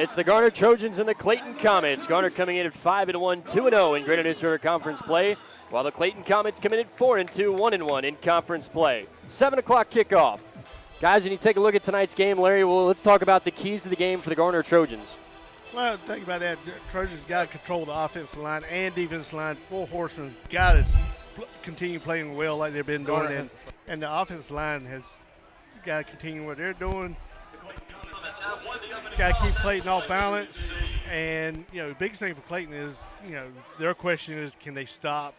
It's the Garner Trojans and the Clayton Comets. Garner coming in at 5-1, 2-0 in Greater News River Conference play, while the Clayton Comets come in at 4-2, 1-1 in conference play. 7 o'clock kickoff. Guys, when you take a look at tonight's game, Larry, well, let's talk about the keys to the game for the Garner Trojans. Well, think about that. The Trojans got to control the offensive line and defensive line. Four Horsemen's got to continue playing well like they've been doing. And the offensive line has got to continue what they're doing. Got to keep Clayton off balance. And, the biggest thing for Clayton is, their question is, can they stop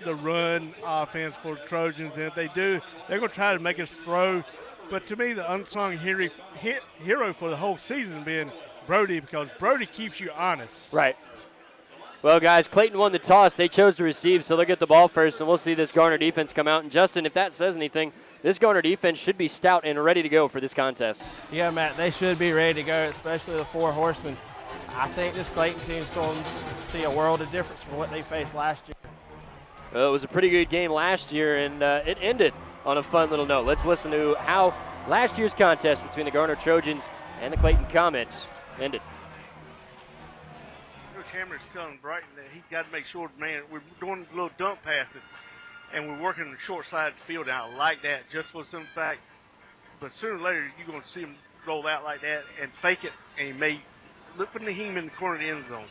the run offense for the Trojans? And if they do, they're going to try to make us throw. But to me, the unsung hero for the whole season being Brody, because Brody keeps you honest. Right. Well, guys, Clayton won the toss. They chose to receive, so they'll get the ball first, and we'll see this Garner defense come out. And, Justin, if that says anything, this Garner defense should be stout and ready to go for this contest. Yeah, Matt, they should be ready to go, especially the Four Horsemen. I think this Clayton team's going to see a world of difference from what they faced last year. Well, it was a pretty good game last year, and it ended on a fun little note. Let's listen to how last year's contest between the Garner Trojans and the Clayton Comets ended. Coach Hammer's telling Brighton that he's got to make sure, man, we're doing little dump passes, and we're working the short side of the field out like that, just for some fact. But sooner or later, you're going to see him roll out like that and fake it, and he may look for Naheem in the corner of the end zone.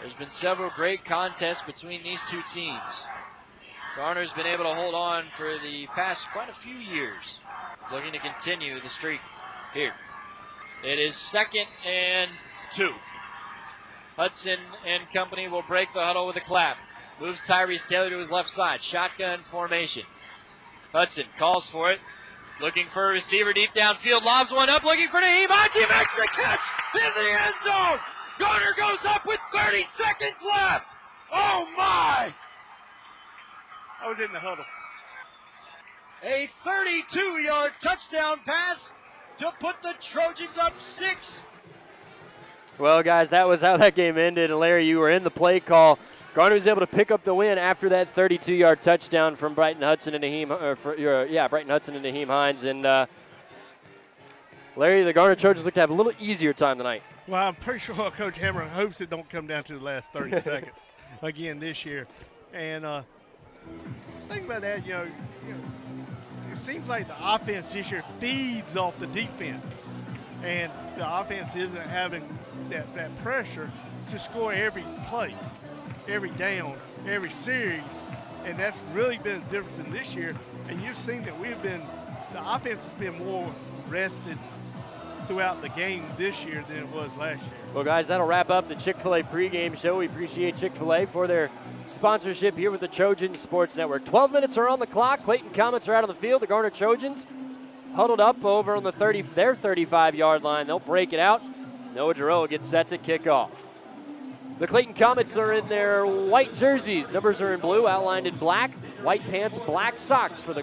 There's been several great contests between these two teams. Garner's been able to hold on for the past quite a few years, looking to continue the streak here. It is 2nd and 2. Hudson and company will break the huddle with a clap. Moves Tyrese Taylor to his left side. Shotgun formation. Hudson calls for it. Looking for a receiver deep downfield. Lobs one up. Looking for Naheem. He makes the catch in the end zone. Garner goes up with 30 seconds left. Oh, my. I was in the huddle. A 32-yard touchdown pass to put the Trojans up 6. Well, guys, that was how that game ended. And, Larry, you were in the play call. Garner was able to pick up the win after that 32-yard touchdown from Brighton Hudson and Naheem Hines. And, Larry, the Garner Trojans look to have a little easier time tonight. Well, I'm pretty sure Coach Hammer hopes it don't come down to the last 30 seconds again this year. And think about that, it seems like the offense this year feeds off the defense. And the offense isn't having that pressure to score every play, every down, every series. And that's really been a difference in this year. And you've seen that the offense has been more rested throughout the game this year than it was last year. Well, guys, that'll wrap up the Chick-fil-A pregame show. We appreciate Chick-fil-A for their sponsorship here with the Trojan Sports Network. 12 minutes are on the clock. Clayton Comets are out on the field. The Garner Trojans huddled up over on their 35-yard line. They'll break it out. Noah Giroux gets set to kick off. The Clayton Comets are in their white jerseys. Numbers are in blue, outlined in black. White pants, black socks for the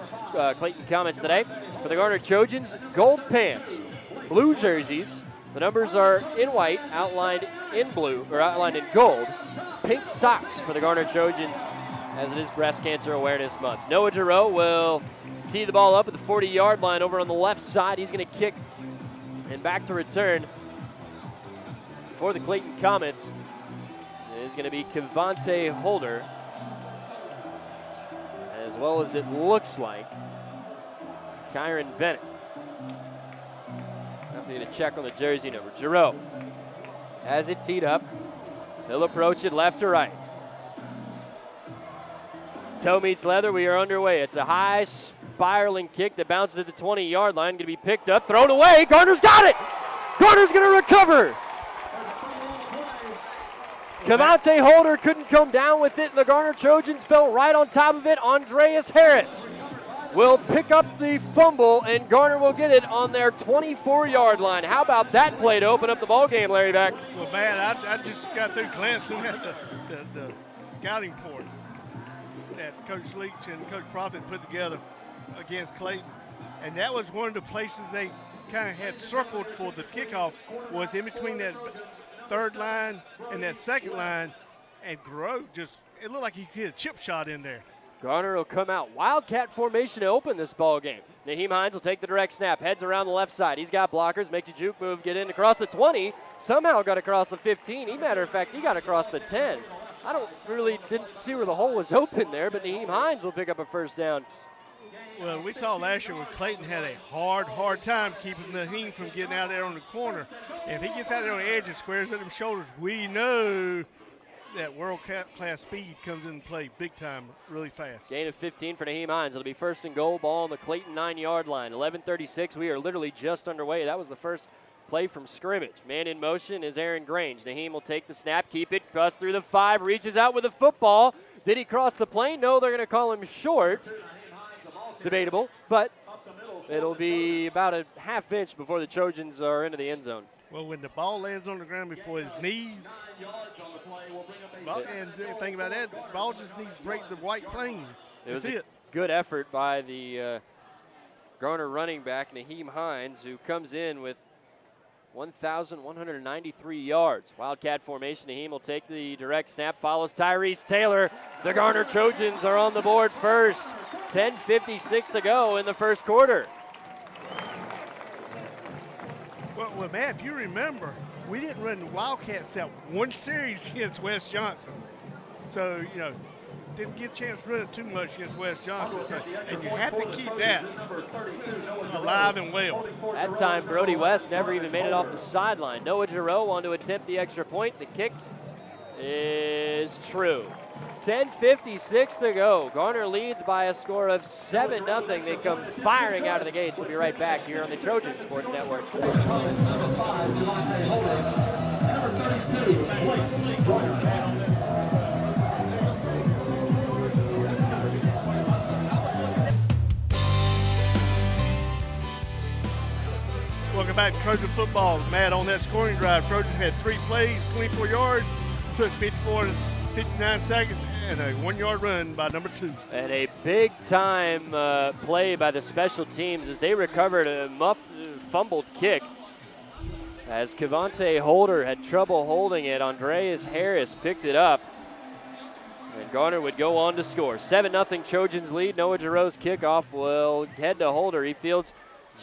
Clayton Comets today. For the Garner Trojans, gold pants, blue jerseys. The numbers are in white, outlined in blue, or outlined in gold. Pink socks for the Garner Trojans, as it is Breast Cancer Awareness Month. Noah Giroux will tee the ball up at the 40-yard line over on the left side. He's going to kick and back to return for the Clayton Comets is going to be Kevontae Holder, as well as it looks like Kyron Bennett. Nothing to check on the jersey number. Giroux has it teed up. He'll approach it left to right. Toe meets leather. We are underway. It's a high spiraling kick that bounces at the 20-yard line. Going to be picked up, thrown away. Garner's got it. Garner's going to recover. Kevontae Holder couldn't come down with it, and the Garner Trojans fell right on top of it. Andreas Harris will pick up the fumble, and Garner will get it on their 24-yard line. How about that play to open up the ball game, Larry Beck? Well, man, I just got through glancing at the scouting report that Coach Leach and Coach Profit put together against Clayton, and that was one of the places they kind of had circled for the kickoff, was in between that third line and that second line, and Giroux it looked like he hit a chip shot in there. Garner will come out. Wildcat formation to open this ball game. Naheem Hines will take the direct snap, heads around the left side. He's got blockers, makes a juke move, get in across the 20. Somehow got across the 15. Matter of fact, he got across the 10. Didn't see where the hole was open there, but Naheem Hines will pick up a first down. Well, we saw last year when Clayton had a hard time keeping Naheem from getting out there on the corner. And if he gets out there on the edge and squares with them shoulders, we know that world-class speed comes into play big time, really fast. Gain of 15 for Naheem Hines. It'll be first and goal, ball on the Clayton 9-yard line. 11:36, we are literally just underway. That was the first play from scrimmage. Man in motion is Aaron Grange. Naheem will take the snap, keep it, bust through the 5, reaches out with the football. Did he cross the plane? No, they're going to call him short. Debatable, but it'll be about a half inch before the Trojans are into the end zone. Well, when the ball lands on the ground before his knees, and think about that, the ball just needs to break the white plane. That's it. Good effort by the Garner running back, Naheem Hines, who comes in with 1,193 yards. Wildcat formation. Naheem will take the direct snap, follows Tyrese Taylor. The Garner Trojans are on the board first. 10:56 to go in the first quarter. Well, Matt, if you remember, we didn't run the Wildcat set one series against West Johnson. So, didn't get a chance to run it too much against West Johnson. So, and you have to keep that alive and well. That time, Brody West never even made it off the sideline. Noah Giroux wanted to attempt the extra point. The kick is true. 10:56 to go. Garner leads by a score of 7-0. They come firing out of the gates. We'll be right back here on the Trojan Sports Network. Welcome back to Trojan football. Matt, on that scoring drive, Trojans had 3 plays, 24 yards, took 54 to 59 seconds, and a 1-yard run by number 2. And a big-time play by the special teams as they recovered a fumbled kick. As Cavante Holder had trouble holding it, Andreas Harris picked it up. And Garner would go on to score. 7-0 Trojans lead. Noah Giroux's kickoff will head to Holder. He fields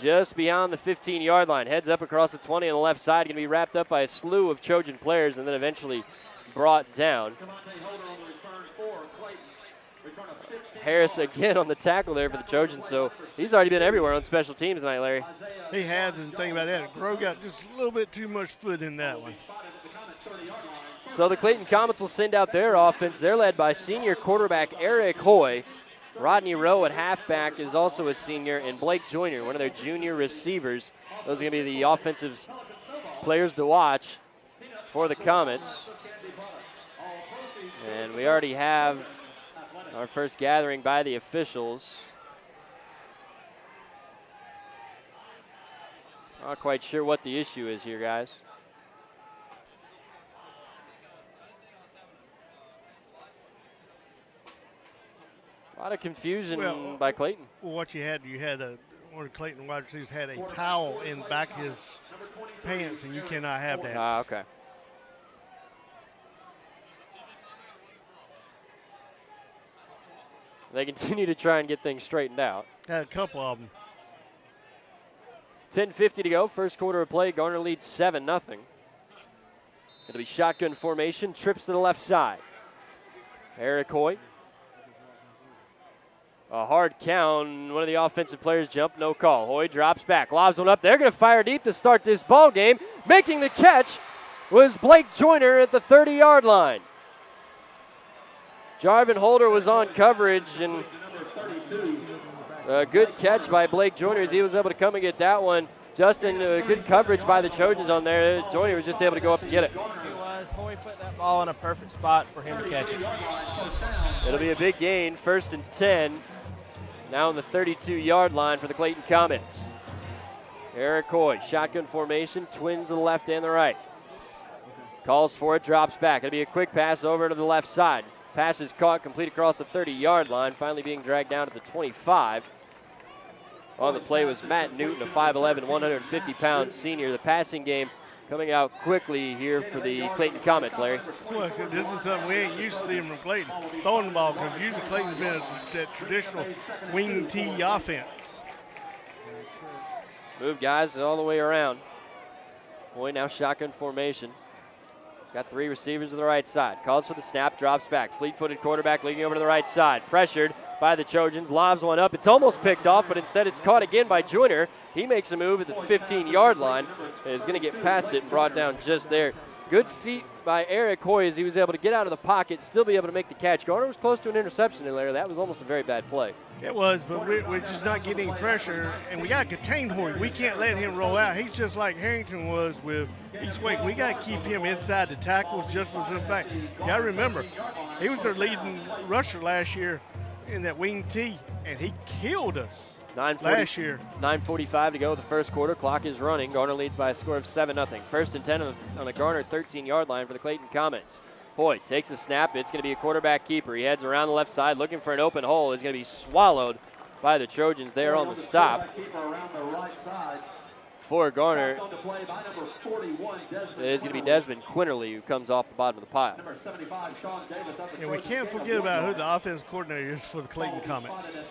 just beyond the 15-yard line. Heads up across the 20 on the left side. Going to be wrapped up by a slew of Trojan players and then eventually brought down. Harris again on the tackle there for the Trojans, so he's already been everywhere on special teams tonight, Larry. He has, and think about that. Grow got just a little bit too much foot in that one. So the Clayton Comets will send out their offense. They're led by senior quarterback Eric Hoy. Rodney Rowe at halfback is also a senior, and Blake Joyner, one of their junior receivers. Those are going to be the offensive players to watch for the Comets. And we already have our first gathering by the officials. Not quite sure what the issue is here, guys. A lot of confusion by Clayton. Well, what you had one of Clayton wide receivers had a towel in the back of his pants, and you cannot have that. Okay. They continue to try and get things straightened out. Had a couple of them. 10:50 to go. First quarter of play. Garner leads 7-0. It'll be shotgun formation. Trips to the left side. Eric Hoy. A hard count. One of the offensive players jumped. No call. Hoy drops back. Lobs one up. They're going to fire deep to start this ball game. Making the catch was Blake Joyner at the 30-yard line. Jarvin Holder was on coverage, and a good catch by Blake Joyner as he was able to come and get that one. Justin, good coverage by the Trojans on there. Joyner was just able to go up and get it. He was. Hoy put that ball in a perfect spot for him to catch it. It'll be a big gain, 1st and 10. Now on the 32-yard line for the Clayton Comets. Eric Hoy, shotgun formation, twins to the left and the right. Calls for it, drops back. It'll be a quick pass over to the left side. Pass is caught, complete across the 30-yard line, finally being dragged down to the 25. On the play was Matt Newton, a 5'11", 150-pound senior. The passing game coming out quickly here for the Clayton Comets, Larry. Well, this is something we ain't used to seeing from Clayton, throwing the ball, because usually Clayton's been that traditional wing T offense. Move guys all the way around. Boy, now shotgun formation. Got 3 receivers to the right side. Calls for the snap, drops back. Fleet-footed quarterback leading over to the right side. Pressured by the Trojans, lobs one up. It's almost picked off, but instead it's caught again by Joyner. He makes a move at the 15-yard line. Is going to get past it and brought down just there. Good feet by Eric Hoy as he was able to get out of the pocket, still be able to make the catch. Garner was close to an interception in there. That was almost a very bad play. It was, but we're just not getting pressure, and we got to contain Hoy. We can't let him roll out. He's just like Harrington was with East Wake. We got to keep him inside the tackles just for some fact. You got to remember, he was their leading rusher last year in that wing T, and he killed us last year. 9:45 to go the first quarter. Clock is running. Garner leads by a score of 7-0. 1st and 10 on the Garner 13-yard line for the Clayton Comets. Hoy takes a snap. It's going to be a quarterback keeper. He heads around the left side looking for an open hole. He's going to be swallowed by the Trojans there on the stop. For Garner, it is going to be Desmond Quinterly who comes off the bottom of the pile. And we can't forget about who the offense coordinator is for the Clayton Comets.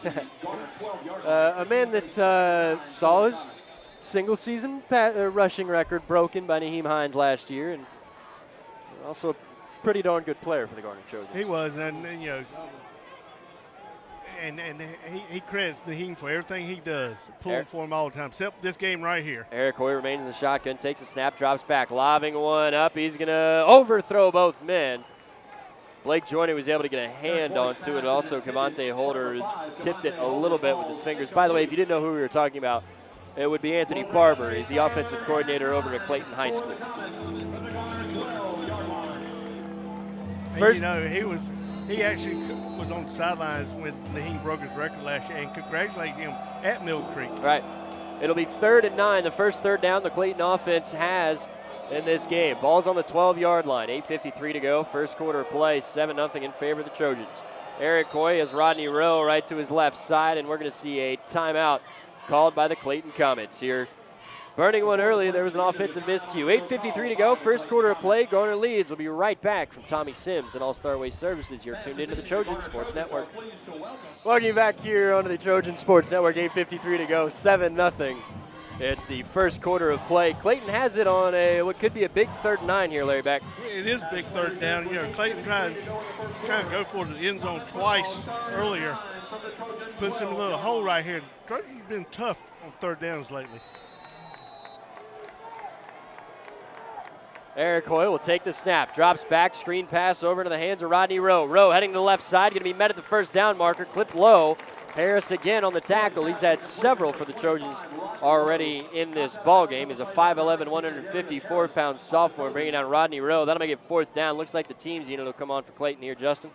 A man that saw his single-season rushing record broken by Naheem Hines last year, and also a pretty darn good player for the Garner Trojans. He was, and you know, and he credits Naheem for everything he does, pulling for him all the time, except this game right here. Eric Hoy remains in the shotgun, takes a snap, drops back, lobbing one up. He's going to overthrow both men. Blake Joyner was able to get a hand onto it. Also, Cavante Holder tipped it a little bit with his fingers. By the way, if you didn't know who we were talking about, it would be Anthony Barber. He's the offensive coordinator over at Clayton High School. First, you know, he actually was on the sidelines when Naheem broke his record last year, and congratulate him at Mill Creek. Right. It'll be 3rd and 9, the first third down the Clayton offense has in this game. Ball's on the 12-yard line, 8:53 to go. First quarter of play, 7-0 in favor of the Trojans. Eric Hoy has Rodney Rowe right to his left side, and we're going to see a timeout called by the Clayton Comets here. Burning one early, there was an offensive miscue. 8:53 to go, first quarter of play. Garner leads. We'll be right back from Tommy Sims and All-Star Waste Services. You're tuned into the Trojan Sports Network. Welcome you back here onto the Trojan Sports Network. 8:53 to go, 7-0. It's the first quarter of play. Clayton has it on what could be a big 3rd and 9 here, Larry Back. It is a big 3rd down. You know, Clayton tried to kind of go for the end zone twice earlier. Puts him in a little hole right here. Trojan's been tough on 3rd downs lately. Eric Hoy will take the snap, drops back, screen pass over into the hands of Rodney Rowe. Rowe heading to the left side, going to be met at the first down marker, clipped low. Harris again on the tackle. He's had several for the Trojans already in this ball game. He's a 5'11", 154-pound sophomore, bringing down Rodney Rowe. That'll make it 4th down. Looks like the team's unit will come on for Clayton here, Justin.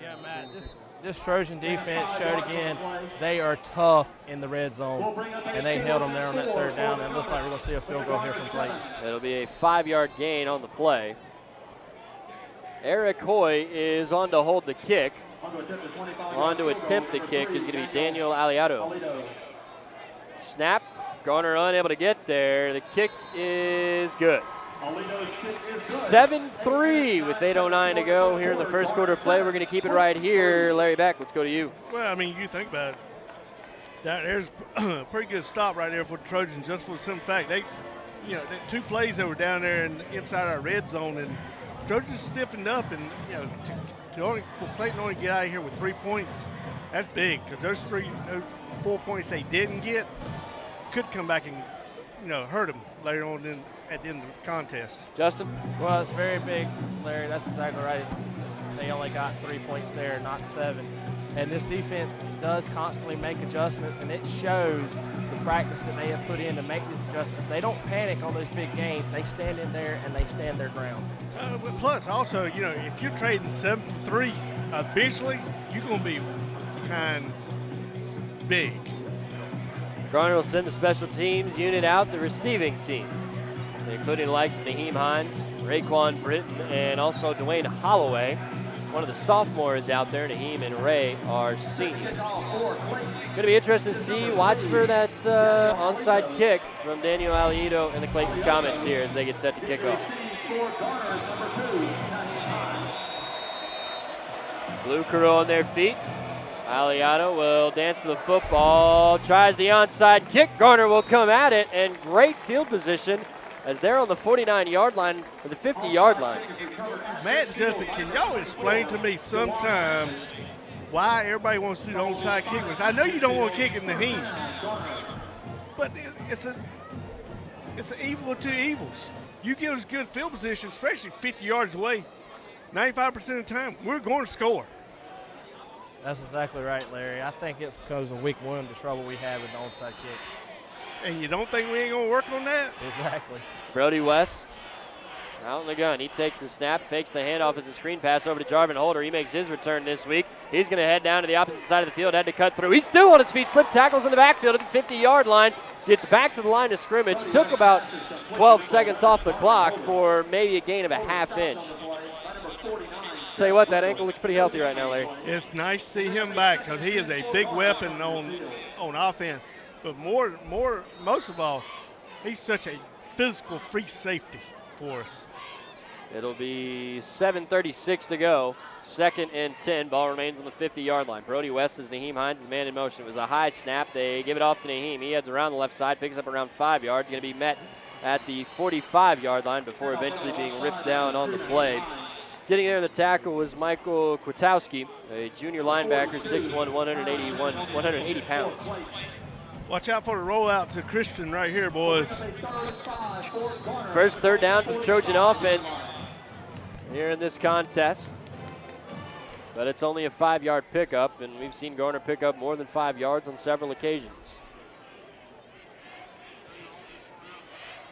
Yeah, Matt, this Trojan defense showed again they are tough in the red zone, and they held them there on that 3rd down, and it looks like we're going to see a field goal here from Clayton. It'll be a 5-yard gain on the play. Eric Hoy is on to hold the kick. On to attempt the kick is going to be Daniel Aliato. Snap, Garner unable to get there. The kick is good. 7-3 with 8:09 to go here in the first quarter of play. We're going to keep it right here. Larry Beck, let's go to you. Well, I mean, you think about it. There's a pretty good stop right there for the Trojans, just for some fact. They, you know, 2 plays that were down there and inside our red zone, and Trojans stiffened up, and you know, for Clayton only get out of here with 3 points, that's big, because those 4 points they didn't get could come back and, you know, hurt them later on at the end of the contest. Justin? Well, it's very big, Larry. That's exactly right. They only got 3 points there, not 7. And this defense does constantly make adjustments, and it shows the practice that they have put in to make these adjustments. They don't panic on those big gains. They stand in there and they stand their ground. But plus, also, you know, if you're trading 7 for 3, eventually you're going to be behind big. Garner will send the special teams unit out, the receiving team, including the likes of Naheem Hines, Raekwon Britton, and also Dwayne Holloway. one of the sophomores out there. Naheem and Ray are seniors. Going to be interesting to see. Watch for that onside kick from Daniel Aliito and the Clayton Comets here as they get set to kick off. Blue crew on their feet. Aliado will dance to the football, tries the onside kick. Garner will come at it, and great field position as they're on the 49-yard line or the 50-yard line. Matt and Justin, can y'all explain to me sometime why everybody wants to do the onside kick? I know you don't want to kick it in the Naheem, but it's an evil of two evils. You give us good field position, especially 50 yards away, 95% of the time, we're going to score. That's exactly right, Larry. I think it's because of week one, the trouble we have with the onside kick. And you don't think we ain't going to work on that? Exactly. Brody West out in the gun. He takes the snap, fakes the handoff. It's a screen pass over to Jarvin Holder. He makes his return this week. He's going to head down to the opposite side of the field, had to cut through. He's still on his feet, slip tackles in the backfield at the 50-yard line. Gets back to the line of scrimmage. Took about 12 seconds off the clock for maybe a gain of a half inch. Tell you what, that ankle looks pretty healthy right now, Larry. It's nice to see him back because he is a big weapon on offense. But most of all, he's such a physical free safety for us. It'll be 7:36 to go. 2nd and 10. Ball remains on the 50-yard line. Brody West is Naheem Hines, the man in motion. It was a high snap. They give it off to Naheem. He heads around the left side, picks up around 5 yards. Going to be met at the 45-yard line before eventually being ripped down on the play. Getting there in the tackle was Michael Kwiatkowski, a junior linebacker, 6'1", 180 pounds. Watch out for the rollout to Christian right here, boys. First third down for the Trojan offense here in this contest. But it's only a 5-yard pickup, and we've seen Garner pick up more than 5 yards on several occasions.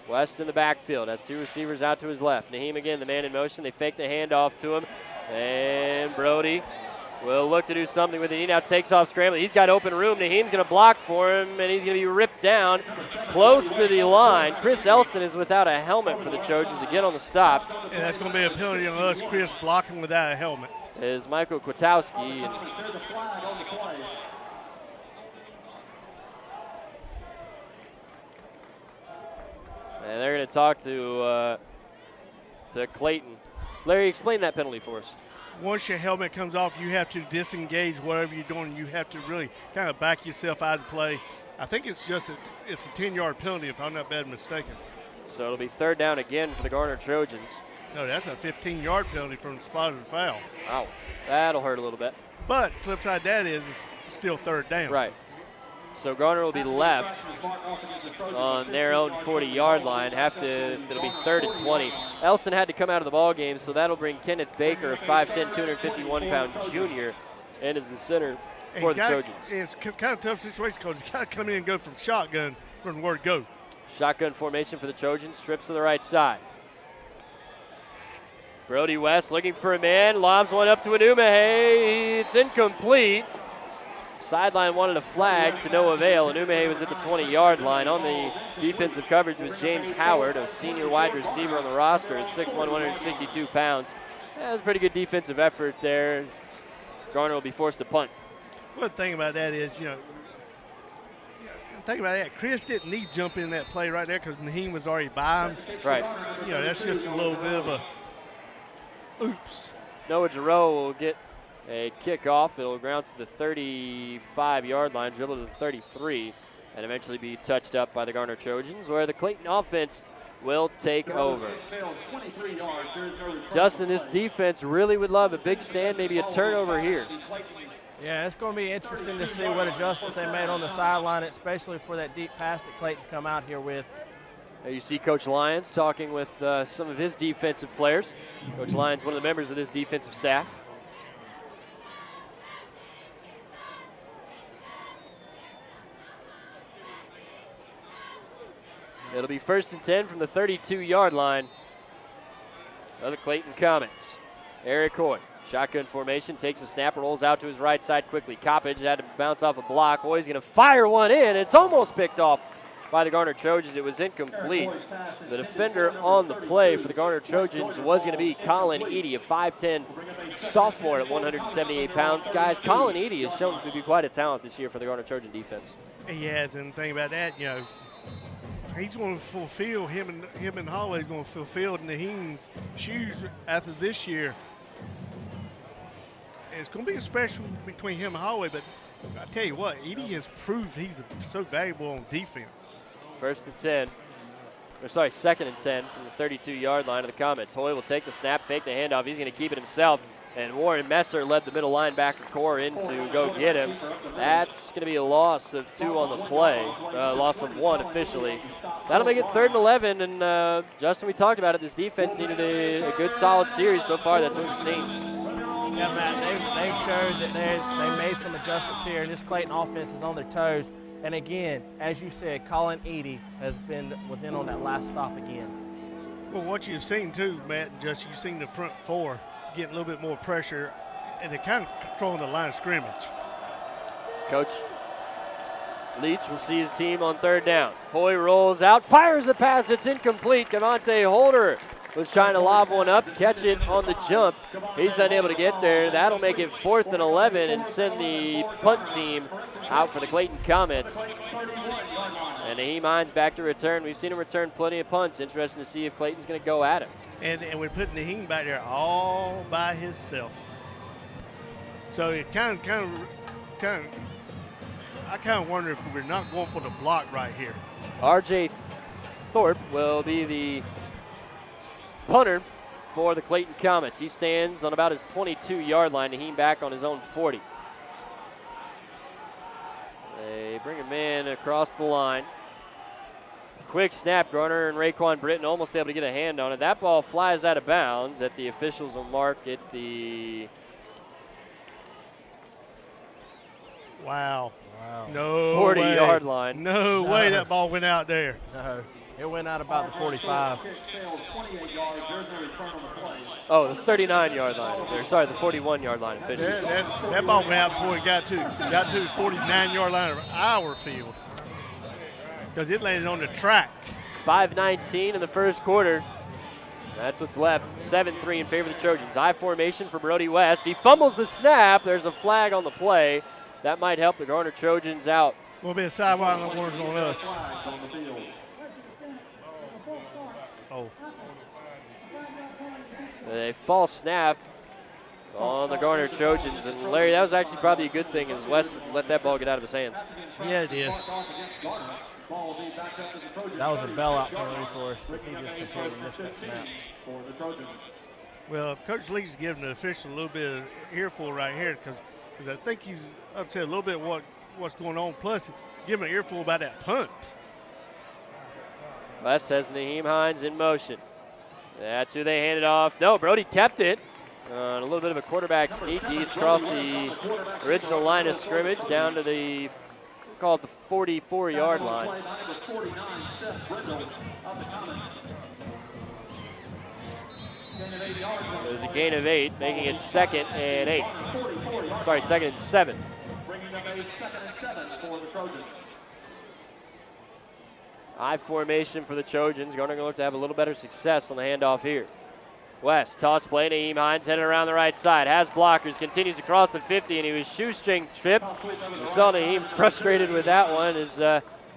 West in the backfield has 2 receivers out to his left. Naheem again, the man in motion. They fake the handoff to him. And Brody will look to do something with it. He now takes off scrambling. He's got open room. Naheem's going to block for him, and he's going to be ripped down close to the line. Chris Elston is without a helmet for the Trojans again on the stop. And that's going to be a penalty on us, Chris, blocking without a helmet. Is Michael Kwiatkowski. And they're going to talk to Clayton. Larry, explain that penalty for us. Once your helmet comes off, you have to disengage whatever you're doing. You have to really kind of back yourself out of play. I think it's a 10-yard penalty if I'm not bad mistaken. So it'll be 3rd down again for the Garner Trojans. No, that's a 15-yard penalty from the spot of the foul. Wow, that'll hurt a little bit. But flip side of that is it's still 3rd down. Right. So Garner will be left on their own 40-yard line. It'll be 3rd and 20. Elston had to come out of the ball game, so that'll bring Kenneth Baker, a 5'10", 251-pound junior, in as the center for the Trojans. It's kind of a tough situation because he's got to come in and go from shotgun from where to go. Shotgun formation for the Trojans. Trips to the right side. Brody West looking for a man. Lobs one up to Enumehe. It's incomplete. Sideline wanted a flag to no avail. Enumehe was at the 20-yard line. On the defensive coverage was James Howard, a senior wide receiver on the roster, 6'1", 162 pounds. That was a pretty good defensive effort there. Garner will be forced to punt. One thing about that is, think about that. Chris didn't need to jump in that play right there because Naheem was already by him. Right. That's just a little bit of a oops. Noah Giroux will get a kickoff. It'll ground to the 35-yard line, dribble to the 33, and eventually be touched up by the Garner Trojans, where the Clayton offense will take over. Justin, this defense really would love a big stand, maybe a turnover here. Yeah, it's going to be interesting to see what adjustments they made on the sideline, especially for that deep pass that Clayton's come out here with. You see Coach Lyons talking with some of his defensive players. Coach Lyons, one of the members of this defensive staff. It'll be 1st and 10 from the 32-yard line of the Clayton Comets. Eric Hoy, shotgun formation, takes a snap, rolls out to his right side quickly. Coppage had to bounce off a block. Hoy's going to fire one in. It's almost picked off by the Garner Trojans. It was incomplete. The defender on the play for the Garner Trojans was going to be Colin Eady, a 5'10", sophomore at 178 pounds. Guys, Colin Eady has shown to be quite a talent this year for the Garner Trojan defense. He has, and the thing about that, you know, he's going to fulfill, him and Holloway's going to fulfill Naheem's shoes after this year. And it's going to be a special between him and Holloway, but I tell you what, Eady has proved he's so valuable on defense. Second and 10 from the 32-yard line of the Comets. Hoy will take the snap, fake the handoff. He's going to keep it himself. And Warren Messer led the middle linebacker core in to go get him. That's going to be a loss of 2 on the play, loss of 1 officially. That'll make it 3rd and 11. And Justin, we talked about it. This defense needed a good, solid series so far. That's what we've seen. Yeah, Matt, they've showed that they made some adjustments here, and this Clayton offense is on their toes. And again, as you said, Colin Eady was in on that last stop again. Well, what you've seen too, Matt, and Justin, you've seen the front 4 getting a little bit more pressure, and they're kind of controlling the line of scrimmage. Coach Leach will see his team on 3rd down. Hoy rolls out, fires the pass. It's incomplete. Devontae Holder was trying to lob one up, catch it on the jump. He's unable to get there. That'll make it 4th and 11 and send the punt team out for the Clayton Comets. And Naheem Hines back to return. We've seen him return plenty of punts. Interesting to see if Clayton's going to go at him. And we're putting Naheem back there all by himself. So it I kind of wonder if we're not going for the block right here. R.J. Thorpe will be the punter for the Clayton Comets. He stands on about his 22-yard line. Naheem back on his own 40. They bring him in across the line. Quick snap. Garner and Raekwon Britton almost able to get a hand on it. That ball flies out of bounds at the officials will mark it the... Wow. No 40-yard line. No way that ball went out there. No, it went out about the 45. Oh, the 39-yard line. Sorry, the 41-yard line officially. That ball went out before it got to the 49-yard line of our field, because it landed on the track. 5:19 in the first quarter. That's what's left. 7-3 in favor of the Trojans. I formation for Brody West. He fumbles the snap. There's a flag on the play. That might help the Garner Trojans out. A little bit of sideline warnings on us. Oh. A false snap on the Garner Trojans. And Larry, that was actually probably a good thing as West let that ball get out of his hands. Yeah, it did. That was a bailout penalty for us because he just completely missed that snap. Well, Coach Lee's giving the official a little bit of earful right here because I think he's upset a little bit what's going on. Plus, give him an earful about that punt. West has Naheem Hines in motion. That's who they handed off. No, Brody kept it. A little bit of a quarterback sneak. He gets across the original line of scrimmage down to the, call it the 44-yard line. It was a gain of 8, making it 2nd and 8. Sorry, 2nd and 7. I formation for the Trojans. Garner going to look to have a little better success on the handoff here. West, toss play, Naheem Hines headed around the right side. Has blockers, continues across the 50, and he was shoestring tripped. You saw Naheem frustrated with that one as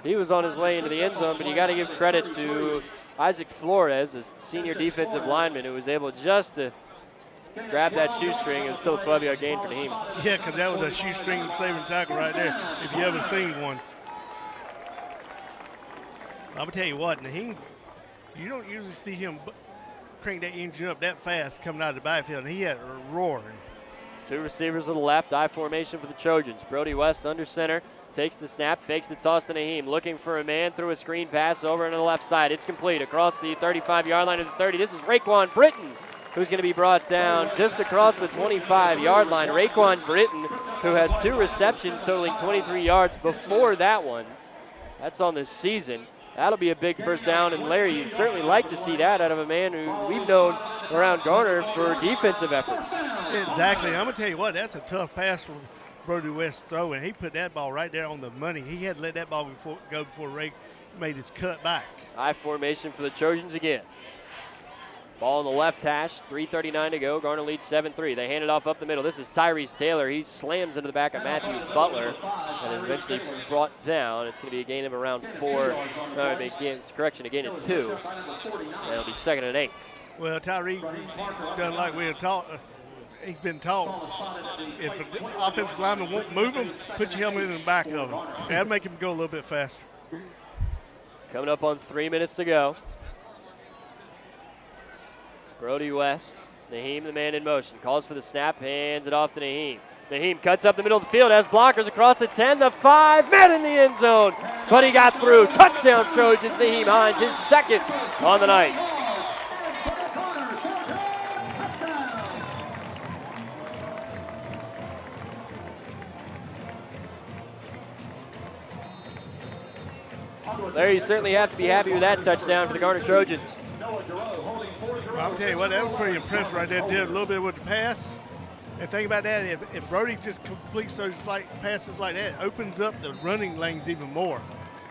he was on his way into the end zone, but you got to give credit to Isaac Flores, a senior defensive lineman, who was able just to grab that shoestring. It was still a 12-yard gain for Naheem. Yeah, because that was a shoestring saving tackle right there, if you ever seen one. I'm going to tell you what, Naheem, you don't usually see him crank that engine up that fast coming out of the backfield, and he had a roaring. 2 receivers to the left, I formation for the Trojans. Brody West under center, takes the snap, fakes the toss to Naheem, looking for a man, through a screen pass over on the left side. It's complete across the 35-yard line to the 30. This is Raekwon Britton, who's going to be brought down just across the 25-yard line. Raekwon Britton, who has 2 receptions totaling 23 yards before that one. That's on this season. That'll be a big first down, and Larry, you'd certainly like to see that out of a man who we've known around Garner for defensive efforts. Exactly. I'm going to tell you what, that's a tough pass for Brody West throwing. He put that ball right there on the money. He had to let that ball go before Ray made his cut back. I formation for the Trojans again. Ball on the left hash, 3:39 to go. Garner leads 7-3. They hand it off up the middle. This is Tyrese Taylor. He slams into the back of Matthew Butler and is eventually brought down. It's going to be a gain of around 4. A gain of 2. And it'll be 2nd and 8. Well, Tyree done like we had taught. He's been taught. If an offensive lineman won't move him, put your helmet in the back of him. That'll make him go a little bit faster. Coming up on 3 minutes to go. Brody West, Naheem the man in motion, calls for the snap, hands it off to Naheem. Naheem cuts up the middle of the field, has blockers across the 10, the 5, man in the end zone, but he got through. Touchdown Trojans, Naheem Hines, his 2nd on the night. Larry, you certainly have to be happy with that touchdown for the Garner Trojans. I'll tell you what, that was pretty impressive right there. Did a little bit with the pass. And think about that, if Brody just completes those passes like that, it opens up the running lanes even more.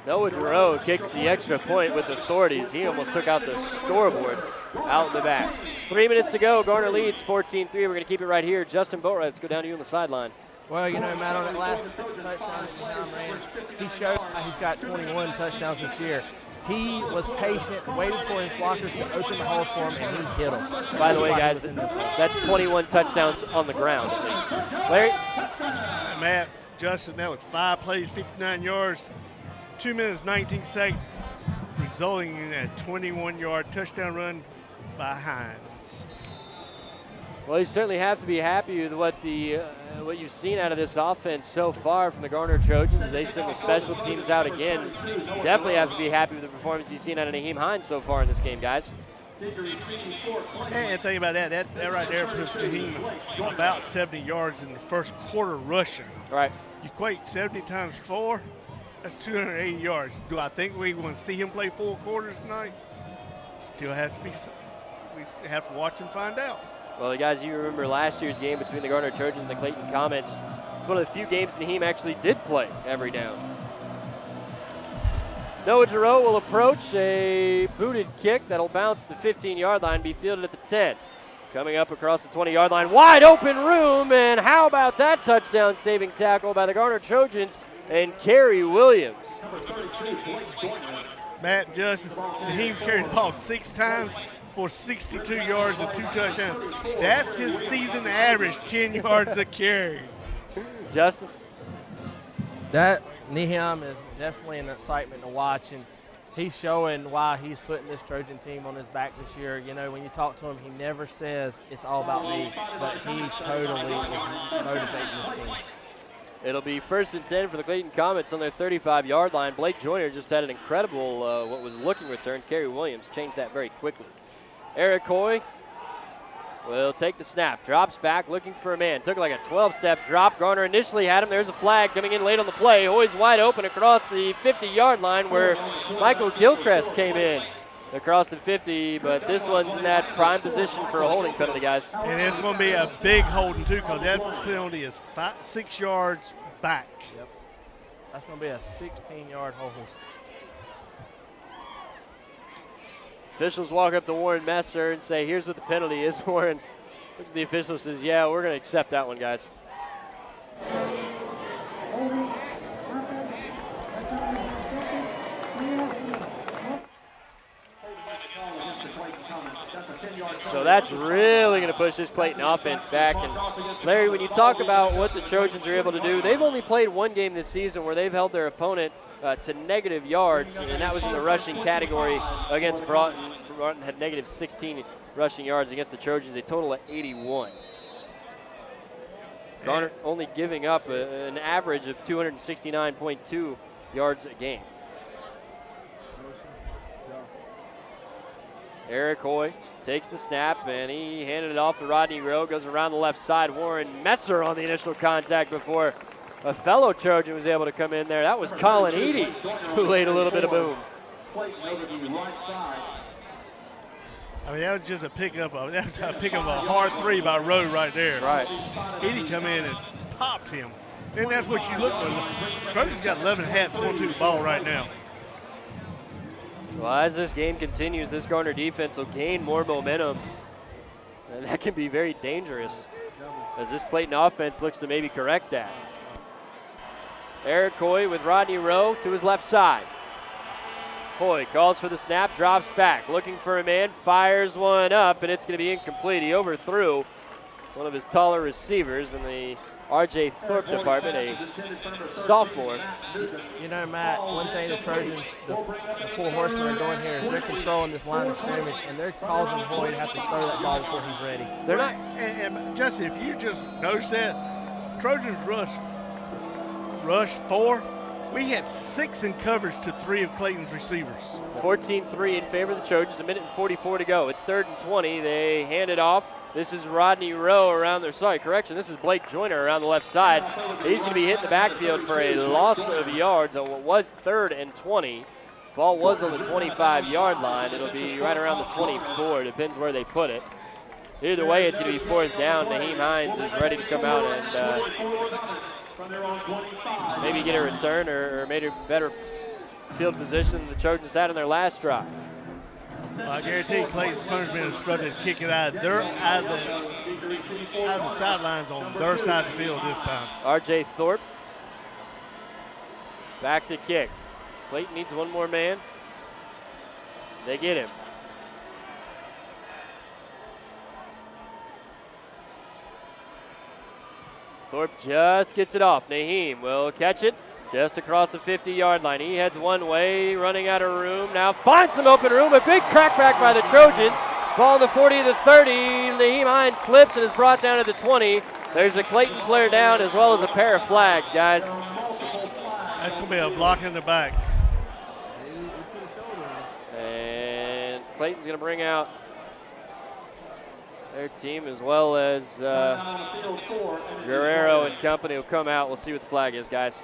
Noah Giroux kicks the extra point with authorities. He almost took out the scoreboard out in the back. 3 minutes to go. Garner leads 14-3. We're going to keep it right here. Justin Boatwright, let's go down to you on the sideline. Well, you know, Matt, on that last touchdown he showed he's got 21 touchdowns this year. He was patient, waited for his blockers to open the holes for him, and he hit them. By the way, guys, that's 21 touchdowns on the ground, at least. Larry? Matt, Justin, that was 5 plays, 59 yards, 2 minutes, 19 seconds, resulting in a 21-yard touchdown run by Hines. Well, you certainly have to be happy with what you've seen out of this offense so far from the Garner Trojans. They send the special teams out again. Definitely have to be happy with the performance you've seen out of Naheem Hines so far in this game, guys. And think about that right there puts Naheem about 70 yards in the first quarter rushing. Right. You equate 70 times 4, that's 280 yards. Do I think we want to see him play 4 quarters tonight? Still has to be. We have to watch and find out. Well, guys, you remember last year's game between the Garner Trojans and the Clayton Comets. It's one of the few games Naheem actually did play every down. Noah Giroux will approach a booted kick that'll bounce the 15-yard line, be fielded at the 10. Coming up across the 20-yard line, wide open room, and how about that touchdown-saving tackle by the Garner Trojans and Kerry Williams. Matt, Justin, Naheem's carried the ball 6 times for 62 yards and 2 touchdowns. That's his season average, 10 yards a carry. Justin? That Naheem is definitely an excitement to watch, and he's showing why he's putting this Trojan team on his back this year. You know, when you talk to him, he never says it's all about me, but he totally is motivating this team. It'll be 1st and 10 for the Clayton Comets on their 35-yard line. Blake Joyner just had an incredible, what was looking return. Kerry Williams changed that very quickly. Eric Hoy will take the snap, drops back, looking for a man. Took like a 12-step drop. Garner initially had him. There's a flag coming in late on the play. Hoy's wide open across the 50-yard line where Michael Gilchrist came in across the 50, but this one's in that prime position for a holding penalty, guys. And it's going to be a big holding, too, because that penalty is 6 yards back. Yep. That's going to be a 16-yard hold. Officials walk up to Warren Messer and say, here's what the penalty is. Warren looks at the official, says, yeah, we're going to accept that one, guys. So that's really going to push this Clayton offense back. And Larry, when you talk about what the Trojans are able to do, they've only played one game this season where they've held their opponent to negative yards, and that was in the rushing category against Broughton. Broughton had negative 16 rushing yards against the Trojans, a total of 81. Garner only giving up an average of 269.2 yards a game. Eric Hoy takes the snap, and he handed it off to Rodney Rowe, goes around the left side. Warren Messer on the initial contact before a fellow Trojan was able to come in there. That was Colin Eady who laid a little bit of boom. I mean, that was just a pickup of a hard 3 by Rowe right there. Right. Eady come in and popped him. And that's what you look for. Trojans got 11 hats going to the ball right now. Well, as this game continues, this Garner defense will gain more momentum, and that can be very dangerous as this Clayton offense looks to maybe correct that. Eric Hoy with Rodney Rowe to his left side. Hoy calls for the snap, drops back, looking for a man, fires one up, and it's going to be incomplete. He overthrew one of his taller receivers in the R.J. Thorpe department, a sophomore. You know, Matt, one thing the Trojans, the four horsemen are doing here is they're controlling this line of scrimmage, and they're causing Hoy to have to throw that ball before he's ready. They're not. And Justin, if you just notice that, Trojans rush 4. We had 6 in coverage to 3 of Clayton's receivers. 14-3 in favor of the Trojans, a minute and 44 to go. It's 3rd and 20. They hand it off. This is Rodney Rowe around their side. Correction, this is Blake Joyner around the left side. He's going to be hitting the backfield for a loss of yards on what was 3rd and 20. Ball was on the 25-yard line. It'll be right around the 24. Depends where they put it. Either way, it's going to be 4th down. Naheem Hines is ready to come out and maybe get a return or made a better field position than the Trojans had in their last drive. I guarantee Clayton's punishment is struggling to kick it out of the sidelines on their side of the field this time. R.J. Thorpe back to kick. Clayton needs one more man. They get him. Thorpe just gets it off. Naheem will catch it just across the 50-yard line. He heads one way, running out of room. Now finds some open room. A big crackback by the Trojans. Ball on the 40 to the 30. Naheem Hines slips and is brought down to the 20. There's a Clayton player down as well as a pair of flags, guys. That's going to be a block in the back. And Clayton's going to bring out their team as well as Guerrero and company will come out. We'll see what the flag is, guys.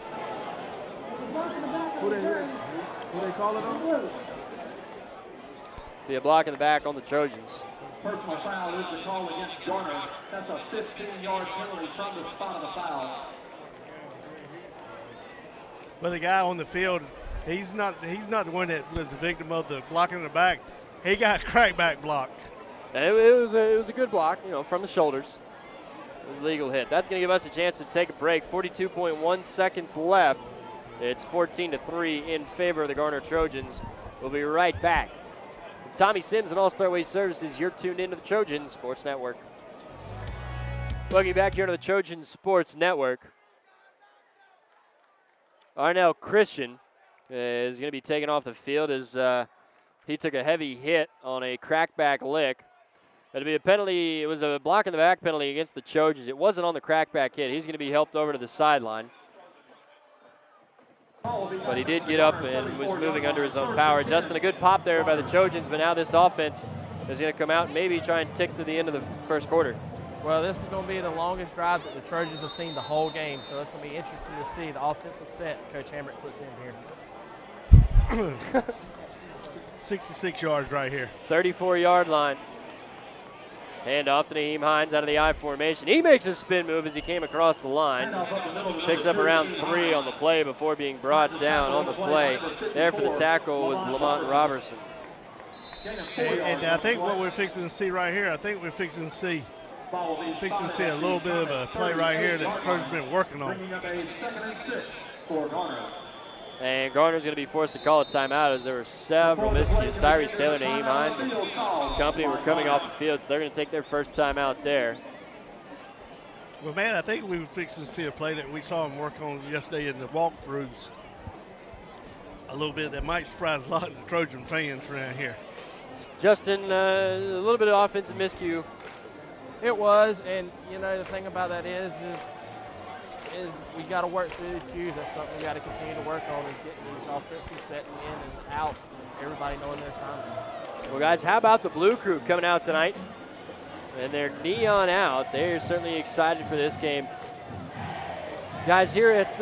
Who they calling on? Be a block in the back on the Trojans. Personal foul is the call against Garner. That's a 15-yard penalty from the spot of the foul. But the guy on the field, he's not the one that was the victim of the block in the back. He got a crackback block. And it was a good block, from the shoulders. It was a legal hit. That's going to give us a chance to take a break. 42.1 seconds left. It's 14-3 in favor of the Garner Trojans. We'll be right back. Tommy Sims and All-Star Waste Services, you're tuned into the Trojan Sports Network. Welcome back here to the Trojan Sports Network. Arnell Christian is going to be taken off the field as he took a heavy hit on a crackback lick. It'll be a penalty. It was a block in the back penalty against the Trojans. It wasn't on the crackback hit. He's going to be helped over to the sideline. But he did get up and was moving under his own power. Justin, a good pop there by the Trojans, but now this offense is going to come out and maybe try and tick to the end of the first quarter. Well, this is going to be the longest drive that the Trojans have seen the whole game, so it's going to be interesting to see the offensive set Coach Hamrick puts in here. 66 yards right here. 34-yard line. Hand off to Naheem Hines out of the I formation. He makes a spin move as he came across the line. Picks up around 3 on the play before being brought down on the play. There for the tackle was Lamont Robertson. And I think what we're fixing to see right here, we're fixing to see a little bit of a play right here that Trojan's been working on. And Garner's going to be forced to call a timeout as there were several miscues. Tyrese Taylor, Naheem Hines, and company were coming off the field, so they're going to take their first timeout there. Well, man, I think we were fixing to see a play that we saw him work on yesterday in the walkthroughs a little bit that might surprise a lot of the Trojan fans around here. Justin, a little bit of offensive miscue. It was, and the thing about that is we got to work through these cues. That's something we got to continue to work on, is getting these offensive sets in and out, everybody knowing their assignments. Well, guys, how about the Blue Crew coming out tonight? And they're neon out. They're certainly excited for this game. Guys, here at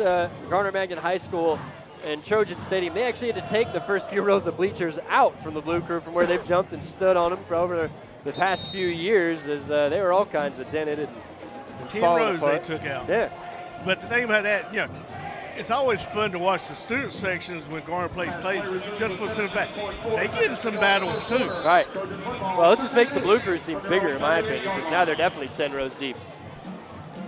Garner-Magnet High School and Trojan Stadium, they actually had to take the first few rows of bleachers out from the Blue Crew from where they've jumped and stood on them for over the past few years, as they were all kinds of dented and 10 falling rows apart. they took out. Yeah. But the thing about that, it's always fun to watch the student sections when Garner plays Clayton, just for the simple fact they get in some battles too. Right. Well, it just makes the blue crews seem bigger, in my opinion, because now they're definitely 10 rows deep.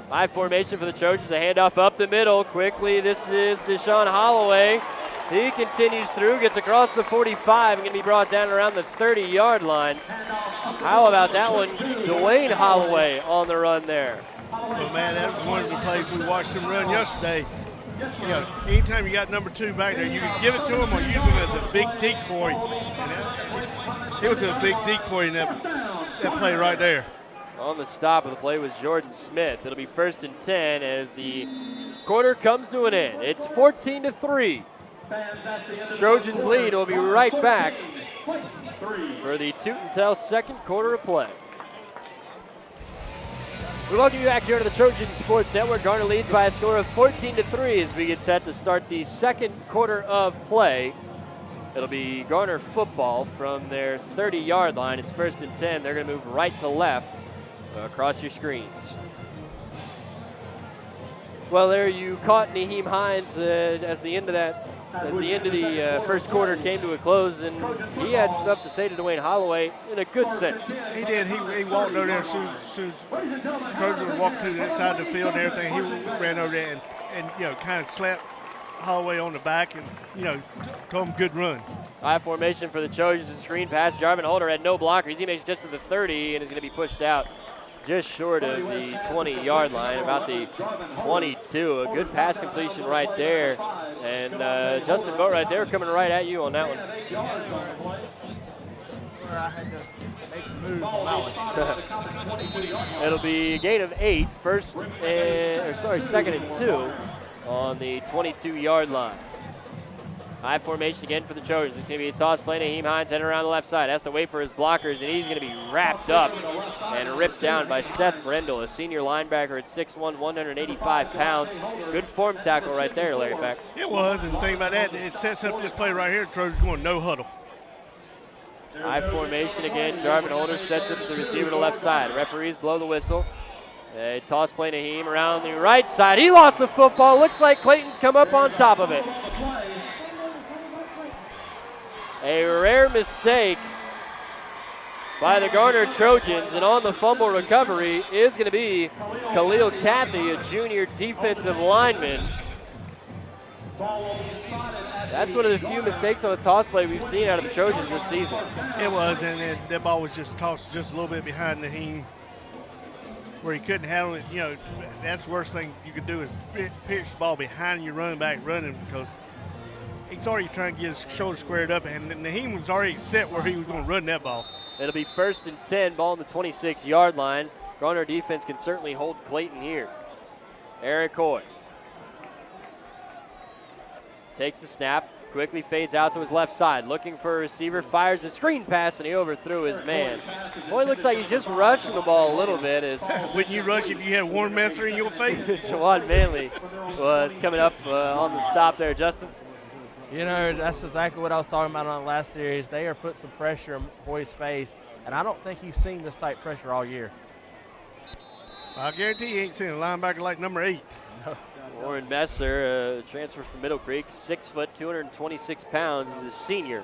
High formation for the Trojans, a handoff up the middle. Quickly, this is Deshaun Holloway. He continues through, gets across the 45, and going to be brought down around the 30-yard line. How about that one? Dwayne Holloway on the run there. Well, man, that was one of the plays we watched them run yesterday. You know, anytime you got number 2 back there, you can give it to him or use him as a big decoy. And it was a big decoy in that play right there. On the stop of the play was Jordan Smith. It'll be 1st and 10 as the quarter comes to an end. It's 14-3. Trojans lead. We'll be right back for the Toot-and-Tell second quarter of play. We welcome you back here to the Trojan Sports Network. Garner leads by a score of 14-3 as we get set to start the second quarter of play. It'll be Garner football from their 30-yard line. It's 1st and 10. They're going to move right to left across your screens. Well, there you caught Naheem Hines as the end of the first quarter came to a close, and he had stuff to say to Dwayne Holloway in a good sense. He did. He walked over there as soon as Trojan walked to the inside of the field and everything. He ran over there and you know, kind of slapped Holloway on the back and, you know, told him good run. High formation for the Trojans. A screen pass. Jarvin Holder had no blockers. He makes it just to the 30 and is going to be pushed out just short of the 20-yard line, about the 22. A good pass completion right there. And Justin Boat right there coming right at you on that one. I had to make some moves on that one. It'll be a gain of 8, 2nd and 2 on the 22-yard line. High formation again for the Trojans. It's going to be a toss play. Naheem Hines heading around the left side. Has to wait for his blockers, and he's going to be wrapped up and ripped down by Seth Brendel, a senior linebacker at 6'1", 185 pounds. Good form tackle right there, Larry Peck. It was, and the thing about that, it sets up this play right here. Trojans going no huddle. High formation again. Jarvin Holder sets up the receiver to the left side. Referees blow the whistle. A toss play Naheem around the right side. He lost the football. Looks like Clayton's come up on top of it. A rare mistake by the Garner Trojans, and on the fumble recovery is going to be Khalil Cathy, a junior defensive lineman. That's one of the few mistakes on a toss play we've seen out of the Trojans this season. It was, and that ball was just tossed just a little bit behind Naheem, where he couldn't handle it. You know, that's the worst thing you could do is pitch the ball behind your running back running, because he's already trying to get his shoulder squared up, and Naheem was already set where he was going to run that ball. It'll be 1st and 10, ball on the 26-yard line. Garner defense can certainly hold Clayton here. Eric Hoy takes the snap, quickly fades out to his left side, looking for a receiver, fires a screen pass, and he overthrew his man. Boy, looks like he just rushed the ball a little bit. Wouldn't you rush if you had Warren Messer in your face? Jawan Manley was coming up on the stop there. Justin? You know, that's exactly what I was talking about on the last series. They are putting some pressure on Hoy's face, and I don't think he's seen this type pressure all year. I guarantee you ain't seen a linebacker like number 8. Warren Messer, a transfer from Middle Creek, 6 foot, 226 pounds, is a senior.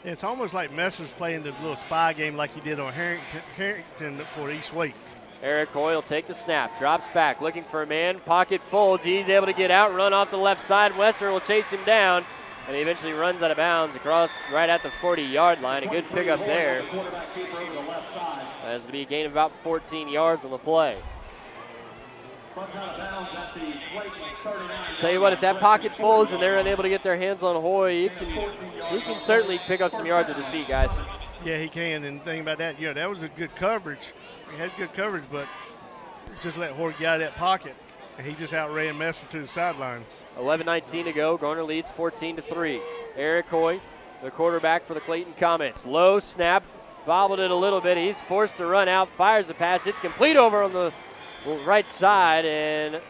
It's almost like Messer's playing the little spy game like he did on Harrington for East Wake. Eric Hoy will take the snap, drops back, looking for a man, pocket folds. He's able to get out, run off the left side. Messer will chase him down, and he eventually runs out of bounds across right at the 40-yard line. A good pickup there. That's going to be a gain of about 14 yards on the play. Tell you what, if that pocket folds and they're unable to get their hands on Hoy, he can certainly pick up some yards with his feet, guys. Yeah, he can. And the thing about that, that was a good coverage. He had good coverage, but just let Hoy get out of that pocket, and he just outran Messer to the sidelines. 11:19 to go. Garner leads 14-3. Eric Hoy, the quarterback for the Clayton Comets. Low snap, bobbled it a little bit. He's forced to run out, fires the pass. It's complete over on the right side, and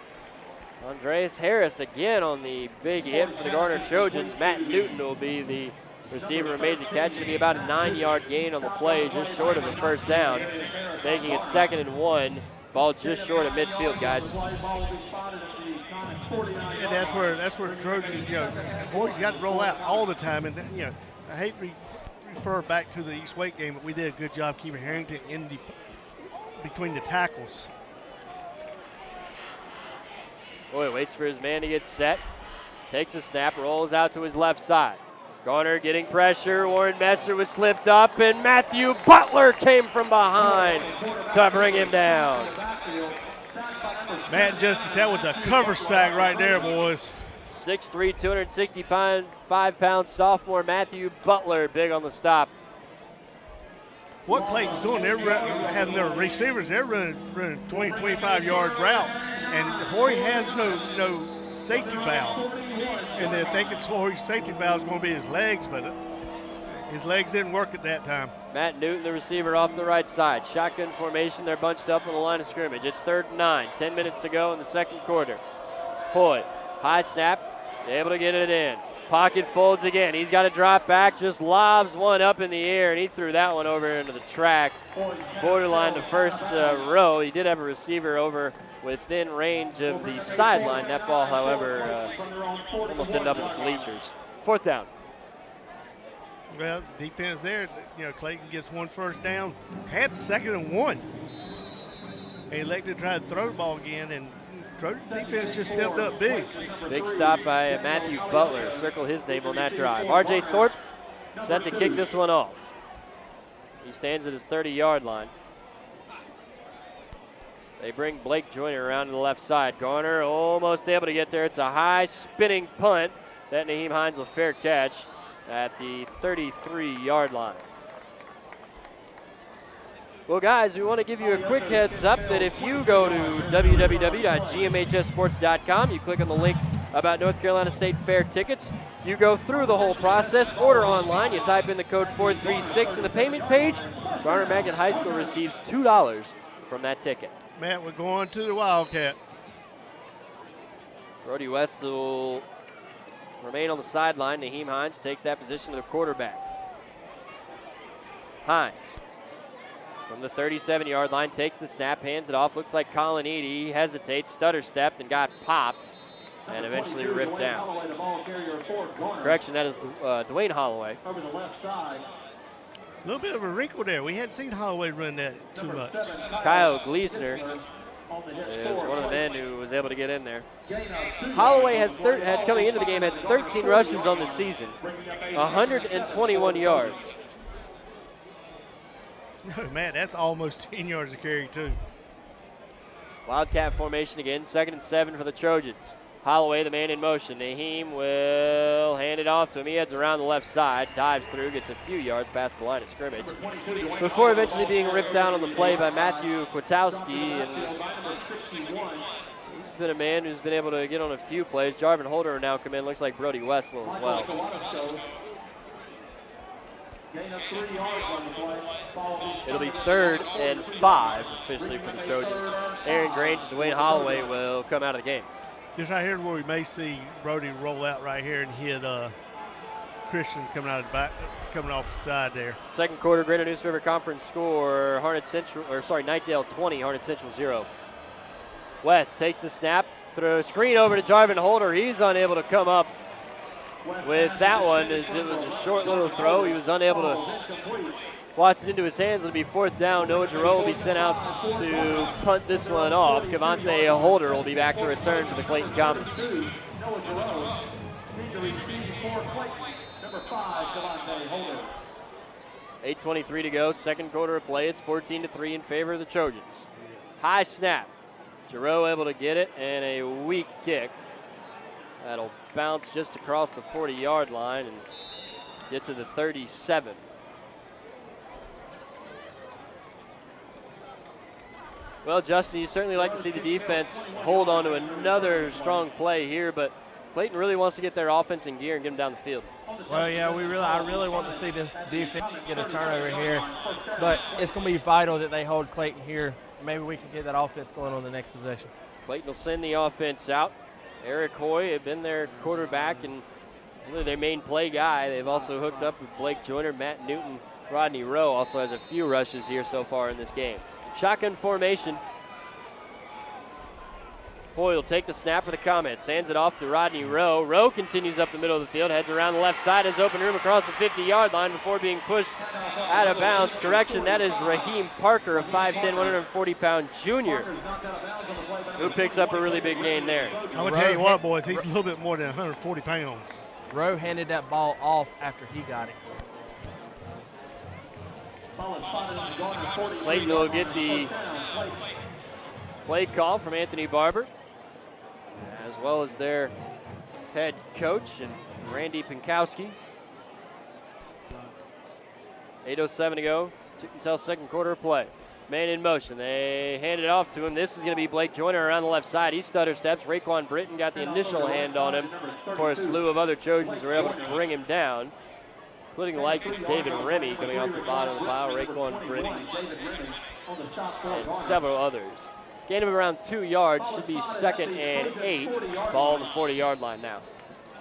Andreas Harris again on the big hit for the Garner Trojans. Matt Newton will be the receiver who made the catch. It'll be about a 9-yard gain on the play, just short of the first down, making it 2nd and 1 Ball just short of midfield, guys. And that's where Trojans, Hoy's got to roll out all the time. And, I hate to refer back to the East Wake game, but we did a good job keeping Harrington between the tackles. Boy, waits for his man to get set. Takes a snap, rolls out to his left side. Garner getting pressure. Warren Messer was slipped up, and Matthew Butler came from behind to bring him down. Matt Justice, that was a cover sack right there, boys. 6'3", 265-pound sophomore Matthew Butler, big on the stop. What Clayton's doing, they're having their receivers, they're running 20, 25-yard routes, and Hoy has no safety valve. And they're thinking Hoy's safety valve is going to be his legs, but his legs didn't work at that time. Matt Newton, the receiver, off the right side. Shotgun formation, they're bunched up on the line of scrimmage. It's 3rd and 9, 10 minutes to go in the second quarter. Hoy, high snap, able to get it in. Pocket folds again. He's got to drop back, just lobs one up in the air, and he threw that one over into the track. Borderline to first row. He did have a receiver over within range of the sideline. That ball, however, almost ended up in the bleachers. 4th down. Well, defense there, Clayton gets 1 first down. Had 2nd and 1. He elected to try to throw the ball again, and Trojan defense just stepped up big. Big stop by Matthew Butler. Circle his name on that drive. R.J. Thorpe set to kick this one off. He stands at his 30-yard line. They bring Blake Joyner around to the left side. Garner almost able to get there. It's a high spinning punt that Naheem Hines will fair catch at the 33-yard line. Well, guys, we want to give you a quick heads up that if you go to www.gmhssports.com, you click on the link about North Carolina State Fair tickets, you go through the whole process, order online, you type in the code 436 in the payment page, Garner-Magnet High School receives $2 from that ticket. Matt, we're going to the Wildcat. Brody West will remain on the sideline. Naheem Hines takes that position to the quarterback. Hines from the 37-yard line takes the snap, hands it off. Looks like Colin Eady. He hesitates, stutter-stepped, and got popped and eventually ripped down. Correction, that is Dwayne Holloway. A little bit of a wrinkle there. We hadn't seen Holloway run that too much. Kyle Gleasoner is one of the men who was able to get in there. Holloway had coming into the game had 13 rushes on the season, 121 yards. Man, that's almost 10 yards of carry too. Wildcat formation again, 2nd and 7 for the Trojans. Holloway, the man in motion. Naheem will hand it off to him. He heads around the left side, dives through, gets a few yards past the line of scrimmage before eventually being ripped down on the play by Matthew Kwiatkowski. And he's been a man who's been able to get on a few plays. Jarvin Holder will now come in. Looks like Brody West will as well. It'll be 3rd and 5 officially for the Trojans. Aaron Grange and Dwayne Holloway will come out of the game. Just right here where we may see Brody roll out right here and hit Christian coming out of the back, coming off the side there. Second quarter, Greater News River Conference score: Knightdale 20, Hornet Central 0. West takes the snap, throws screen over to Jarvin Holder. He's unable to come up with that one as it was a short little throw. He was unable to watch it into his hands. It'll be 4th down. Noah Giroux will be sent out to punt this one off. Cavante Holder will be back to return for the Clayton Comets. 8:23 to go, second quarter of play. It's 14-3 in favor of the Trojans. High snap. Giroux able to get it, and a weak kick. That'll bounce just across the 40-yard line and get to the 37. Well, Justin, you certainly like to see the defense hold on to another strong play here, but Clayton really wants to get their offense in gear and get them down the field. Well, yeah, I really want to see this defense get a turnover here, but it's going to be vital that they hold Clayton here. Maybe we can get that offense going on the next possession. Clayton will send the offense out. Eric Hoy had been their quarterback and really their main play guy. They've also hooked up with Blake Joyner, Matt Newton, Rodney Rowe also has a few rushes here so far in this game. Shotgun formation. Hoyle will take the snap for the Comets, hands it off to Rodney Rowe. Rowe continues up the middle of the field, heads around the left side, has open room across the 50-yard line before being pushed out of bounds. Correction, that is Raheem Parker, a 5'10", 140-pound junior, who picks up a really big gain there. I'm going to tell you what, boys, he's a little bit more than 140 pounds. Rowe handed that ball off after he got it. Clayton will get the play call from Anthony Barber, as well as their head coach and Randy Pinkowski. 8:07 to go until second quarter of play. Man in motion. They hand it off to him. This is going to be Blake Joyner around the left side. He stutter steps. Raekwon Britton got the initial hand on him. Of course, a slew of other Trojans were able to bring him down, including the likes of David Remy coming off the bottom of the pile, Raekwon Britton, and several others. Gain of around 2 yards, should be 2nd and 8. Ball on the 40-yard line now.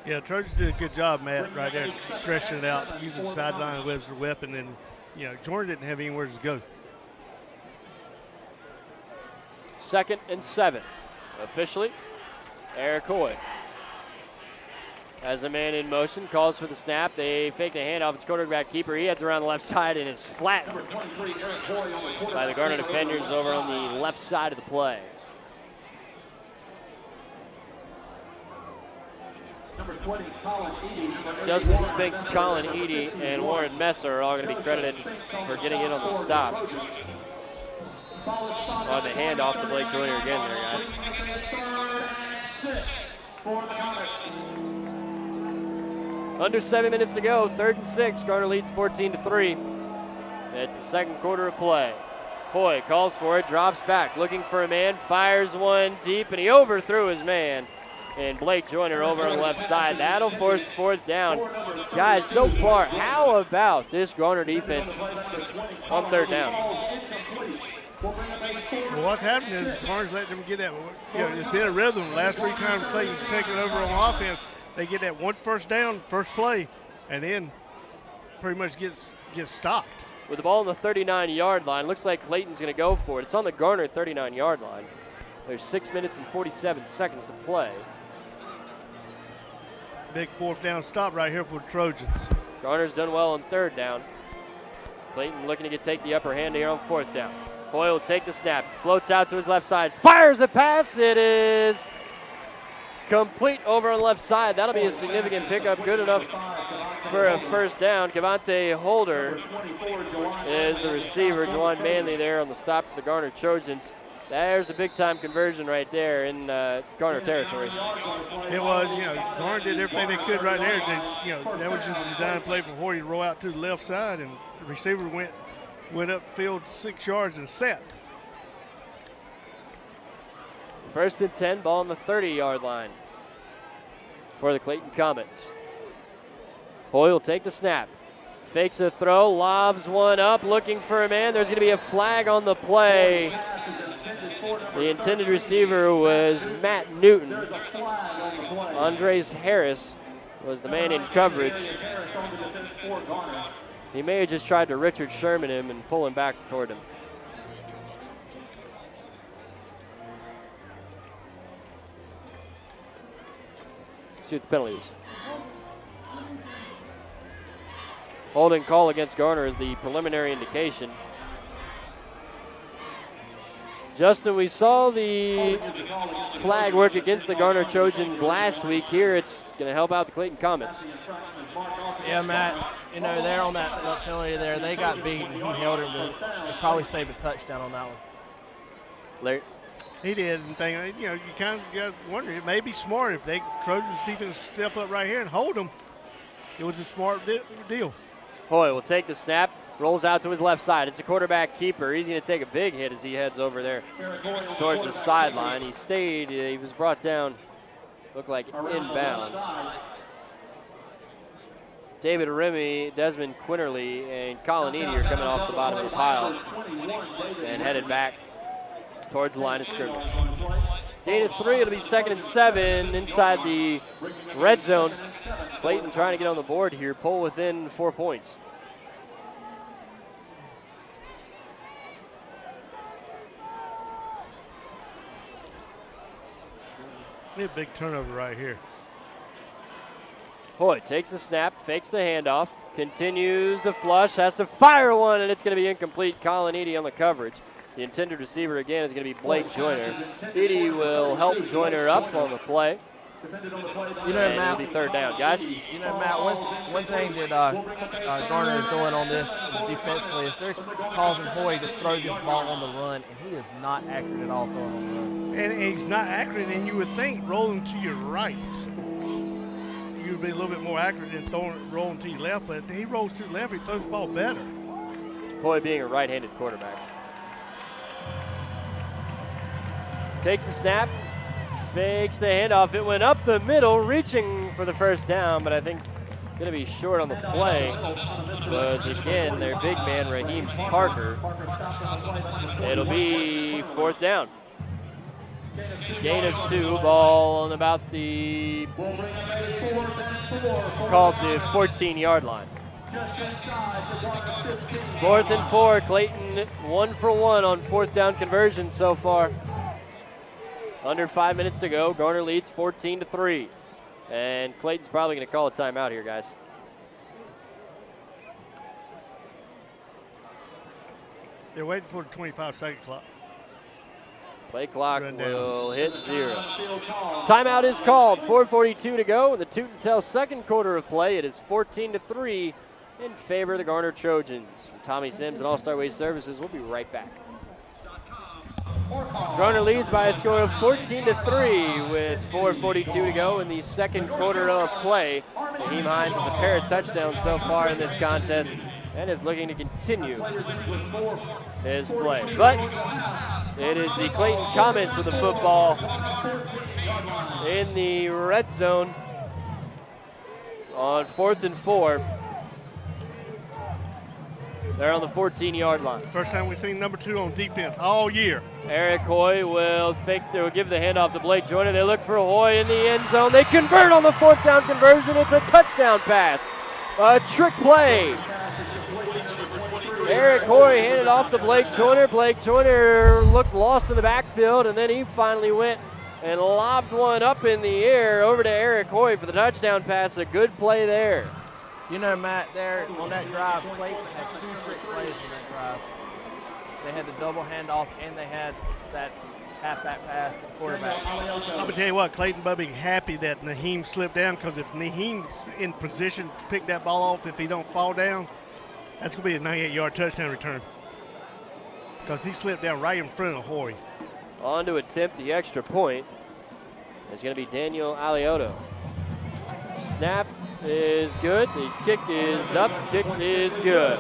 Yeah, Trojans did a good job, Matt, right there, stretching it out, using the sideline as a weapon, and, Jordan didn't have anywhere to go. 2nd and 7. Officially, Eric Hoy has a man in motion, calls for the snap. They fake the handoff. It's quarterback keeper. He heads around the left side and is flattened by the Garner defenders over on the left side of the play. Joseph Spinks, Colin Eady, and Warren Messer are all going to be credited for getting in on the stop. On the handoff to Blake Joyner again there, guys. Under 7 minutes to go, 3rd and 6. Garner leads 14-3. It's the second quarter of play. Hoy calls for it, drops back, looking for a man, fires one deep, and he overthrew his man. And Blake Joyner over on the left side. That'll force 4th down. Guys, so far, how about this Garner defense on 3rd down? Well, what's happening is Garner's letting them get that. It's been a rhythm. The last 3 times Clayton's taken over on offense, they get that 1 first down, first play, and then pretty much gets stopped. With the ball on the 39-yard line, looks like Clayton's going to go for it. It's on the Garner 39-yard line. There's 6 minutes and 47 seconds to play. Big 4th down stop right here for the Trojans. Garner's done well on 3rd down. Clayton looking to take the upper hand here on 4th down. Hoyle will take the snap, floats out to his left side, fires a pass. It is complete over on the left side. That'll be a significant pickup, good enough for a 1st down. Cavante Holder is the receiver. Juwan Manley there on the stop for the Garner Trojans. There's a big-time conversion right there in Garner territory. It was, Garner did everything they could right there. That was just a design play for Hoy to roll out to the left side, and the receiver went upfield 6 yards and set. 1st and 10, ball on the 30-yard line for the Clayton Comets. Hoy will take the snap, fakes a throw, lobs one up, looking for a man. There's going to be a flag on the play. The intended receiver was Matt Newton. Andres Harris was the man in coverage. He may have just tried to Richard Sherman him and pull him back toward him. See what the penalty is. Holding call against Garner is the preliminary indication. Justin, we saw the flag work against the Garner Trojans last week. Here it's going to help out the Clayton Comets. Yeah, Matt, they're on that penalty there. They got beat, and he held him to probably saved a touchdown on that one. Larry? He did, and you kind of got wondering, it may be smart if Trojans defense step up right here and hold them. It was a smart deal. Hoy will take the snap, rolls out to his left side. It's a quarterback keeper. He's going to take a big hit as he heads over there towards the sideline. He stayed. He was brought down, looked like inbounds. David Remy, Desmond Quinterly, and Colin Eady are coming off the bottom of the pile and headed back towards the line of scrimmage. Gain of 3, it'll be 2nd and 7 inside the red zone. Clayton trying to get on the board here, pull within 4 points. Be a big turnover right here. Hoy takes the snap, fakes the handoff, continues to flush, has to fire one, and it's going to be incomplete. Colin Eady on the coverage. The intended receiver again is going to be Blake Joyner. Eady will help Joyner up on the play. You know, and Matt, it'll be third down, guys. You know, Matt, one thing that Garner is doing on this defensively is they're causing Hoy to throw this ball on the run, and he is not accurate at all throwing on the run. And he's not accurate, and you would think rolling to your right, you would be a little bit more accurate than rolling to your left, but he rolls to the left, he throws the ball better. Hoy being a right-handed quarterback. Takes a snap, fakes the handoff. It went up the middle, reaching for the first down, but I think going to be short on the play was, again, their big man, Raheem Parker. It'll be fourth down. Gain of 2, ball on about the, called the 14-yard line. 4th and 4, Clayton 1 for 1 on fourth down conversion so far. Under 5 minutes to go. Garner leads 14-3. And Clayton's probably going to call a timeout here, guys. They're waiting for the 25-second clock. Play clock will hit 0. Timeout is called. 4:42 to go. In the Tooten second quarter of play, it is 14-3 in favor of the Garner Trojans. From Tommy Sims and All-Star Waste Services, we'll be right back. Garner leads by a score of 14-3 with 4:42 to go in the second quarter of play. Naheem Hines has a pair of touchdowns so far in this contest and is looking to continue his play. But it is the Clayton Comets with the football in the red zone on 4th and 4. They're on the 14-yard line. First time we've seen number 2 on defense all year. Eric Hoy will give the handoff to Blake Joyner. They look for Hoy in the end zone. They convert on the fourth down conversion. It's a touchdown pass. A trick play. Eric Hoy handed off to Blake Joyner. Blake Joyner looked lost in the backfield, and then he finally went and lobbed one up in the air over to Eric Hoy for the touchdown pass. A good play there. You know, Matt, there on that drive, Clayton had 2 trick plays on that drive. They had the double handoff, and they had that halfback pass to the quarterback. I'm going to tell you what, Clayton better be happy that Naheem slipped down, because if Naheem's in position to pick that ball off, if he don't fall down, that's going to be a 98-yard touchdown return, because he slipped down right in front of Hoy. On to attempt the extra point is going to be Daniel Alioto. Snap is good. The kick is up. Kick is good.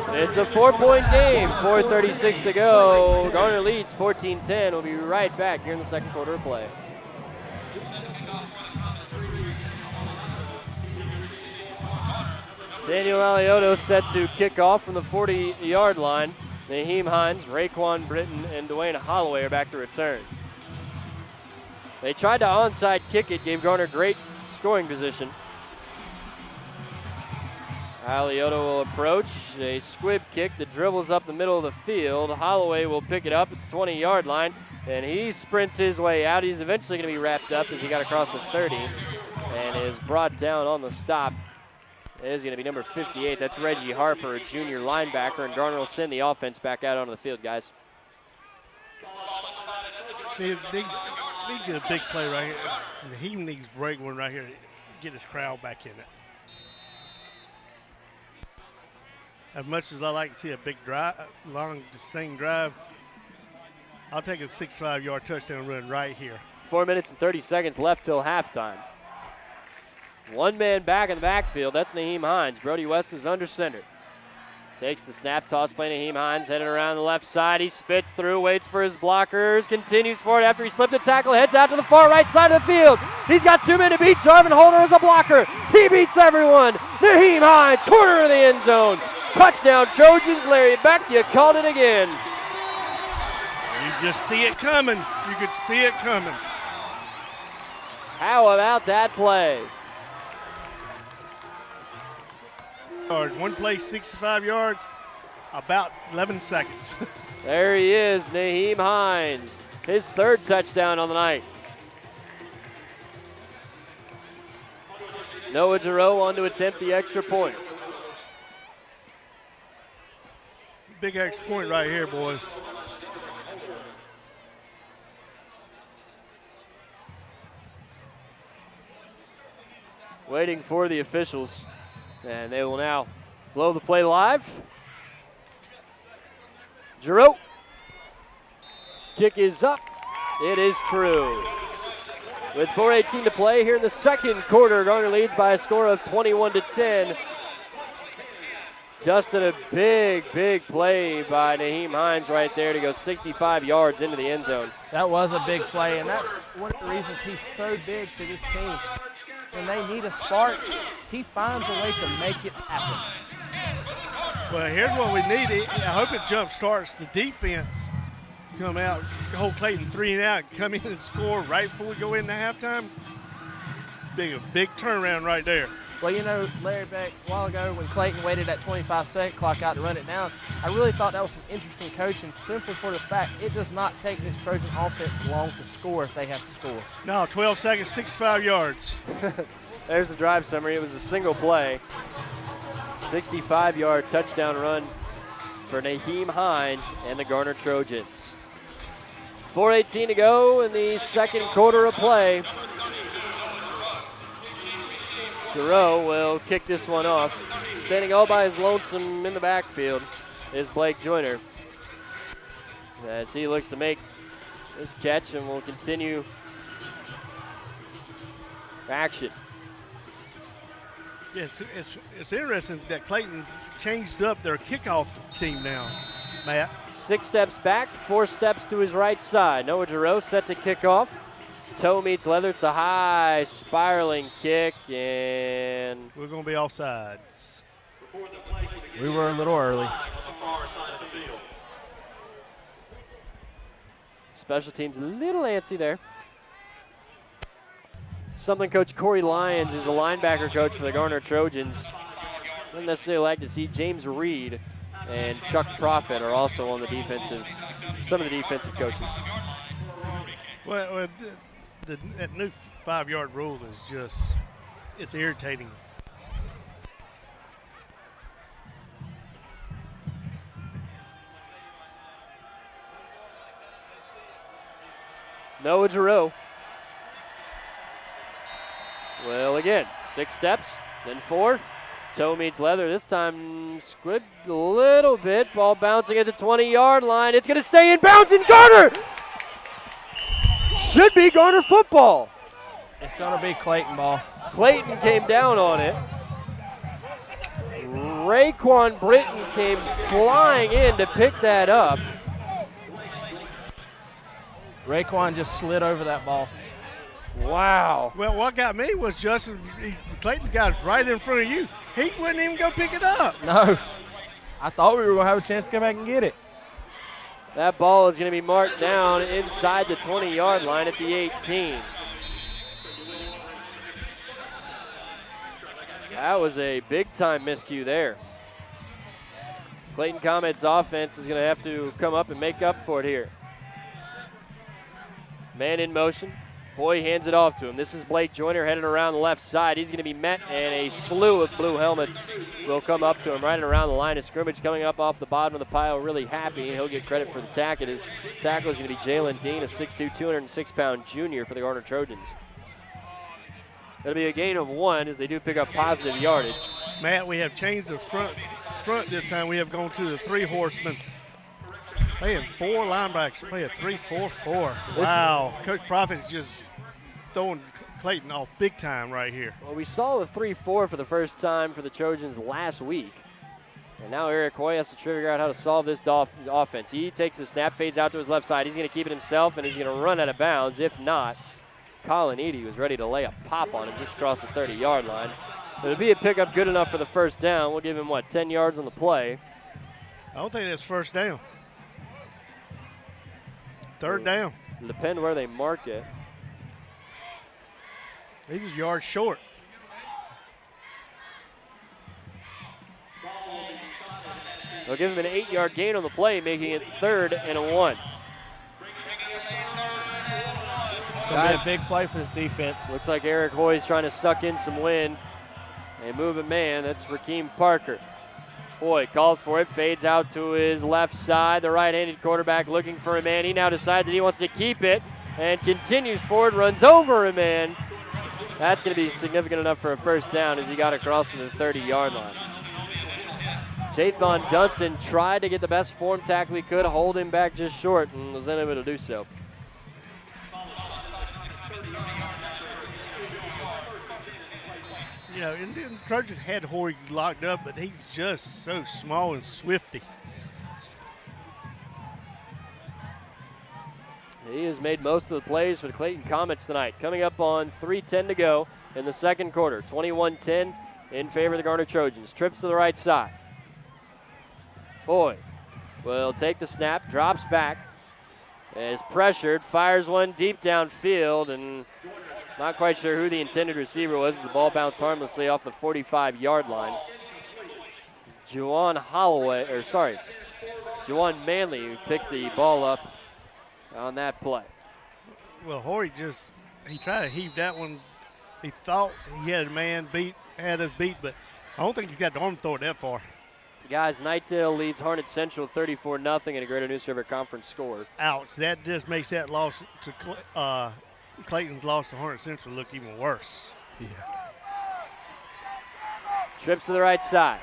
It's a 4-point game. 4:36 to go. Garner leads 14-10. We'll be right back here in the second quarter of play. Daniel Alioto set to kick off from the 40-yard line. Naheem Hines, Raekwon Britton, and Dwayne Holloway are back to return. They tried to onside kick it, gave Garner great scoring position. Alioto will approach, a squib kick that dribbles up the middle of the field. Holloway will pick it up at the 20-yard line, and he sprints his way out. He's eventually going to be wrapped up as he got across the 30 and is brought down on the stop. It is going to be number 58. That's Reggie Harper, a junior linebacker, and Garner will send the offense back out onto the field, guys. They get a big play right here. He needs to break one right here to get his crowd back in it. As much as I like to see a big drive, long, sustained drive, I'll take a 65-yard touchdown run right here. 4 minutes and 30 seconds left till halftime. One man back in the backfield. That's Naheem Hines. Brody West is under center. Takes the snap, toss play. Naheem Hines headed around the left side. He spits through, waits for his blockers, continues forward after he slipped the tackle, heads out to the far right side of the field. He's got 2 men to beat. Jarvin Holder as a blocker. He beats everyone. Naheem Hines, corner of the end zone. Touchdown, Trojans. Larry Beck, you called it again. You just see it coming. You could see it coming. How about that play? One play, 65 yards, about 11 seconds. There he is, Naheem Hines. His 3rd touchdown on the night. Noah Giroux on to attempt the extra point. Big extra point right here, boys. Waiting for the officials, and they will now blow the play live. Giroux. Kick is up. It is true. With 4:18 to play here in the second quarter, Garner leads by a score of 21-10. Justin, a big play by Naheem Hines right there to go 65 yards into the end zone. That was a big play, and that's one of the reasons he's so big to this team. When they need a spark, he finds a way to make it happen. Well, here's what we need. I hope it jump starts the defense. Come out, hold Clayton 3 and out, come in and score right before we go into halftime. Big turnaround right there. Well, you know, Larry, back a while ago when Clayton waited that 25-second clock out to run it down, I really thought that was some interesting coaching simply for the fact it does not take this Trojan offense long to score if they have to score. No, 12 seconds, 65 yards. There's the drive summary. It was a single play. 65-yard touchdown run for Naheem Hines and the Garner Trojans. 4:18 to go in the second quarter of play. Giroux will kick this one off. Standing all by his lonesome in the backfield is Blake Joyner, as he looks to make this catch and will continue action. Yeah, it's interesting that Clayton's changed up their kickoff team now, Matt. 6 steps back, 4 steps to his right side. Noah Giroux set to kick off. Toe meets leather. It's a high spiraling kick, and we're going to be offsides. We were a little early. Special teams a little antsy there. Something Coach Corey Lyons, who's a linebacker coach for the Garner Trojans, doesn't necessarily like to see. James Reed and Chuck Profit are also on the defensive, some of the defensive coaches. Well, that new 5-yard rule is just, it's irritating. Noah Giroux. Well, again, 6 steps, then 4. Toe meets leather. This time squibbed a little bit. Ball bouncing at the 20-yard line. It's going to stay in bounds, and Garner! Should be Garner football. It's going to be Clayton ball. Clayton came down on it. Raekwon Britton came flying in to pick that up. Raekwon just slid over that ball. Wow. Well, what got me was Clayton got it right in front of you. He wouldn't even go pick it up. No. I thought we were going to have a chance to come back and get it. That ball is going to be marked down inside the 20-yard line at the 18. That was a big-time miscue there. Clayton Comets offense is going to have to come up and make up for it here. Man in motion. Boy hands it off to him. This is Blake Joyner headed around the left side. He's going to be met, and a slew of blue helmets will come up to him right around the line of scrimmage, coming up off the bottom of the pile, really happy. He'll get credit for the tackle. The tackle is going to be Jalen Dean, a 6'2", 206-pound junior for the Garner Trojans. It'll be a gain of 1 as they do pick up positive yardage. Matt, we have changed the front this time. We have gone to the 3 horsemen. Playing 4 linebackers, playing 3-4-4. Wow, Coach Profit is just throwing Clayton off big time right here. Well, we saw the 3-4 for the first time for the Trojans last week. And now Eric Hoy has to figure out how to solve this offense. He takes the snap, fades out to his left side. He's going to keep it himself, and he's going to run out of bounds. If not, Colin Eady was ready to lay a pop on him just across the 30-yard line. It'll be a pickup good enough for the first down. We'll give him, 10 yards on the play. I don't think that's first down. 3rd down. It'll depend where they mark it. He's a yard short. They'll give him an 8-yard gain on the play, making it 3rd and 1. It's going to be a big play for this defense. Looks like Eric Hoy's trying to suck in some wind. They move a man. That's Rakeem Parker. Hoy calls for it, fades out to his left side. The right-handed quarterback looking for a man. He now decides that he wants to keep it and continues forward, runs over a man. That's going to be significant enough for a first down as he got across to the 30-yard line. Jathan Dunson tried to get the best form tackle he could, hold him back just short, and was unable to do so. You know, and the Trojans had Hoy locked up, but he's just so small and swifty. He has made most of the plays for the Clayton Comets tonight. Coming up on 3:10 to go in the second quarter. 21-10 in favor of the Garner Trojans. Trips to the right side. Hoy will take the snap, drops back, is pressured, fires one deep downfield, and not quite sure who the intended receiver was. The ball bounced harmlessly off the 45-yard line. Juwan Manley who picked the ball up on that play. Well, Hoy he tried to heave that one. He thought he had us beat, but I don't think he's got the arm to throw it that far. Guys, Knightdale leads Harnett Central 34-0 in a Greater News River Conference score. Ouch, that just makes that loss to Clayton's loss to Harnett Central look even worse. Yeah. Trips to the right side.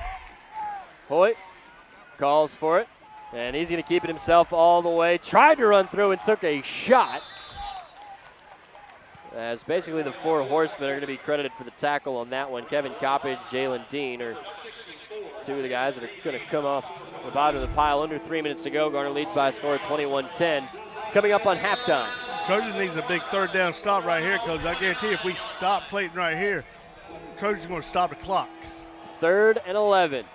Hoyt calls for it, and he's going to keep it himself all the way. Tried to run through and took a shot. As basically the four horsemen are going to be credited for the tackle on that one. Kevin Coppage, Jalen Dean are two of the guys that are going to come off the bottom of the pile. Under 3 minutes to go. Garner leads by a score of 21-10. Coming up on halftime. Trojan needs a big third down stop right here, Coach. I guarantee if we stop Clayton right here, Trojan's going to stop the clock. 3rd and 11.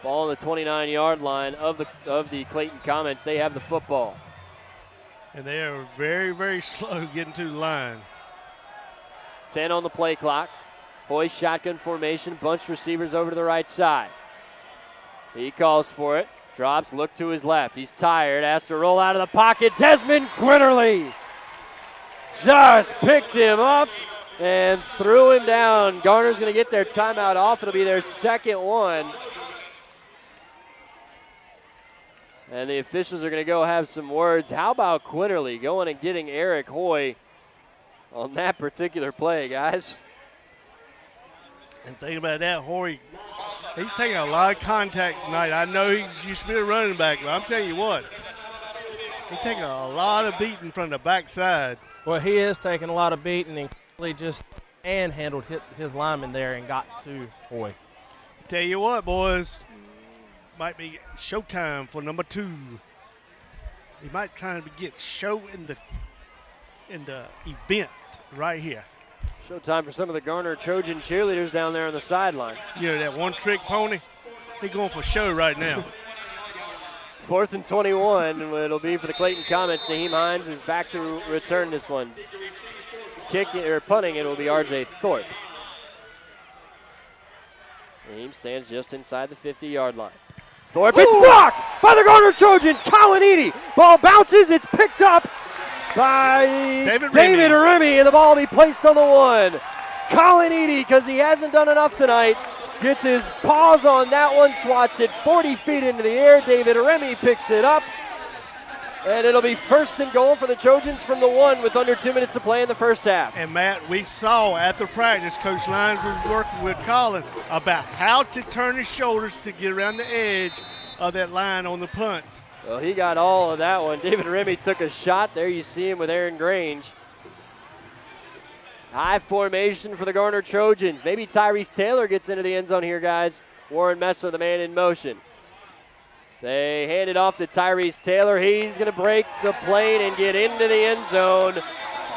Ball on the 29-yard line of the Clayton Comets. They have the football. And they are very, very slow getting to the line. 10 on the play clock. Hoy shotgun formation, bunch receivers over to the right side. He calls for it, drops, look to his left. He's tired, has to roll out of the pocket. Desmond Quinterly just picked him up and threw him down. Garner's going to get their timeout off. It'll be their second one. And the officials are going to go have some words. How about Quinterly going and getting Eric Hoy on that particular play, guys? And think about that, Hoy, he's taking a lot of contact tonight. I know he used to be a running back, but I'm telling you what, he's taking a lot of beating from the backside. Well, he is taking a lot of beating, and he just handled his lineman there and got to Hoy. Tell you what, boys, might be showtime for number 2. He might try to get show in the event right here. Showtime for some of the Garner Trojan cheerleaders down there on the sideline. You know, that one-trick pony, they're going for show right now. 4th and 21, and it'll be for the Clayton Comets. Naheem Hines is back to return this one. Kicking or punting, it will be R.J. Thorpe. Naheem stands just inside the 50-yard line. Thorpe, it's blocked by the Garner Trojans. Colin Eady, ball bounces, it's picked up by David Remy, and the ball will be placed on the 1. Colin Eady, because he hasn't done enough tonight, gets his paws on that one, swats it 40 feet into the air. David Remy picks it up, and it'll be 1st and goal for the Trojans from the 1 with under 2 minutes to play in the first half. And, Matt, we saw after practice, Coach Lyons was working with Colin about how to turn his shoulders to get around the edge of that line on the punt. Well, he got all of that one. David Remy took a shot. There you see him with Aaron Grange. High formation for the Garner Trojans. Maybe Tyrese Taylor gets into the end zone here, guys. Warren Messer, the man in motion. They hand it off to Tyrese Taylor. He's going to break the plane and get into the end zone.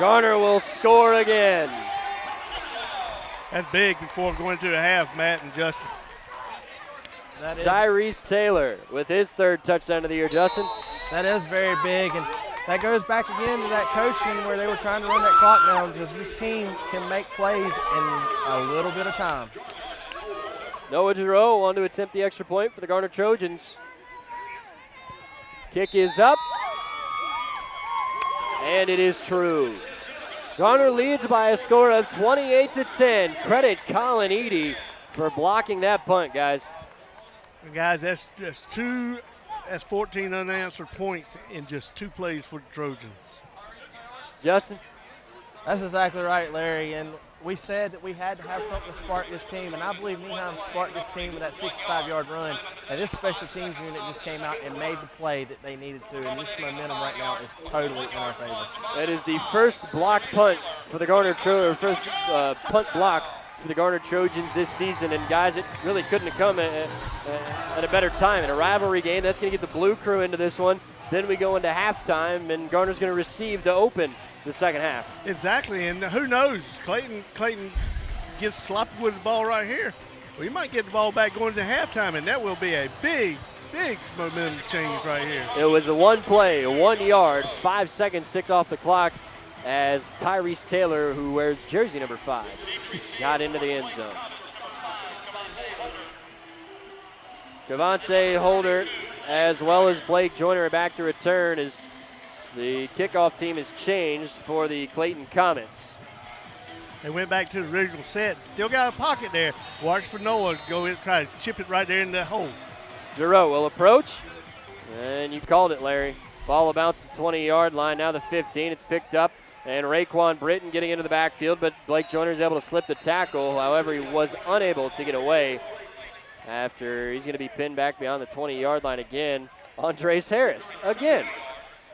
Garner will score again. That's big before going to the half, Matt and Justin. Tyrese Taylor with his 3rd touchdown of the year, Justin. That is very big, and that goes back again to that coaching where they were trying to run that clock down because this team can make plays in a little bit of time. Noah Giroux on to attempt the extra point for the Garner Trojans. Kick is up, and it is true. Garner leads by a score of 28-10. Credit Colin Eady for blocking that punt, guys. And guys, that's 14 unanswered points in just 2 plays for the Trojans. Justin? That's exactly right, Larry. And we said that we had to have something to spark this team, and I believe Neheim sparked this team with that 65-yard run. And this special teams unit just came out and made the play that they needed to. And this momentum right now is totally in our favor. That is the first block punt for the Garner first punt block for the Garner Trojans this season. And guys, it really couldn't have come at a better time. In a rivalry game, that's going to get the Blue Crew into this one. Then we go into halftime, and Garner's going to receive to open the second half. Exactly, and who knows? Clayton gets sloppy with the ball right here. We might get the ball back going to halftime, and that will be a big momentum change right here. It was a one play, 1 yard, 5 seconds ticked off the clock as Tyrese Taylor, who wears jersey number 5, got into the end zone. Devontae Holder as well as Blake Joyner are back to return as the kickoff team has changed for the Clayton Comets. They went back to the original set. Still got a pocket there. Watch for Noah go in and try to chip it right there in the hole. Giroux will approach, and you called it, Larry. Ball will bounce to the 20-yard line, now the 15. It's picked up, and Raekwon Britton getting into the backfield, but Blake Joyner is able to slip the tackle. However, he was unable to get away after he's going to be pinned back beyond the 20-yard line again. Andres Harris again.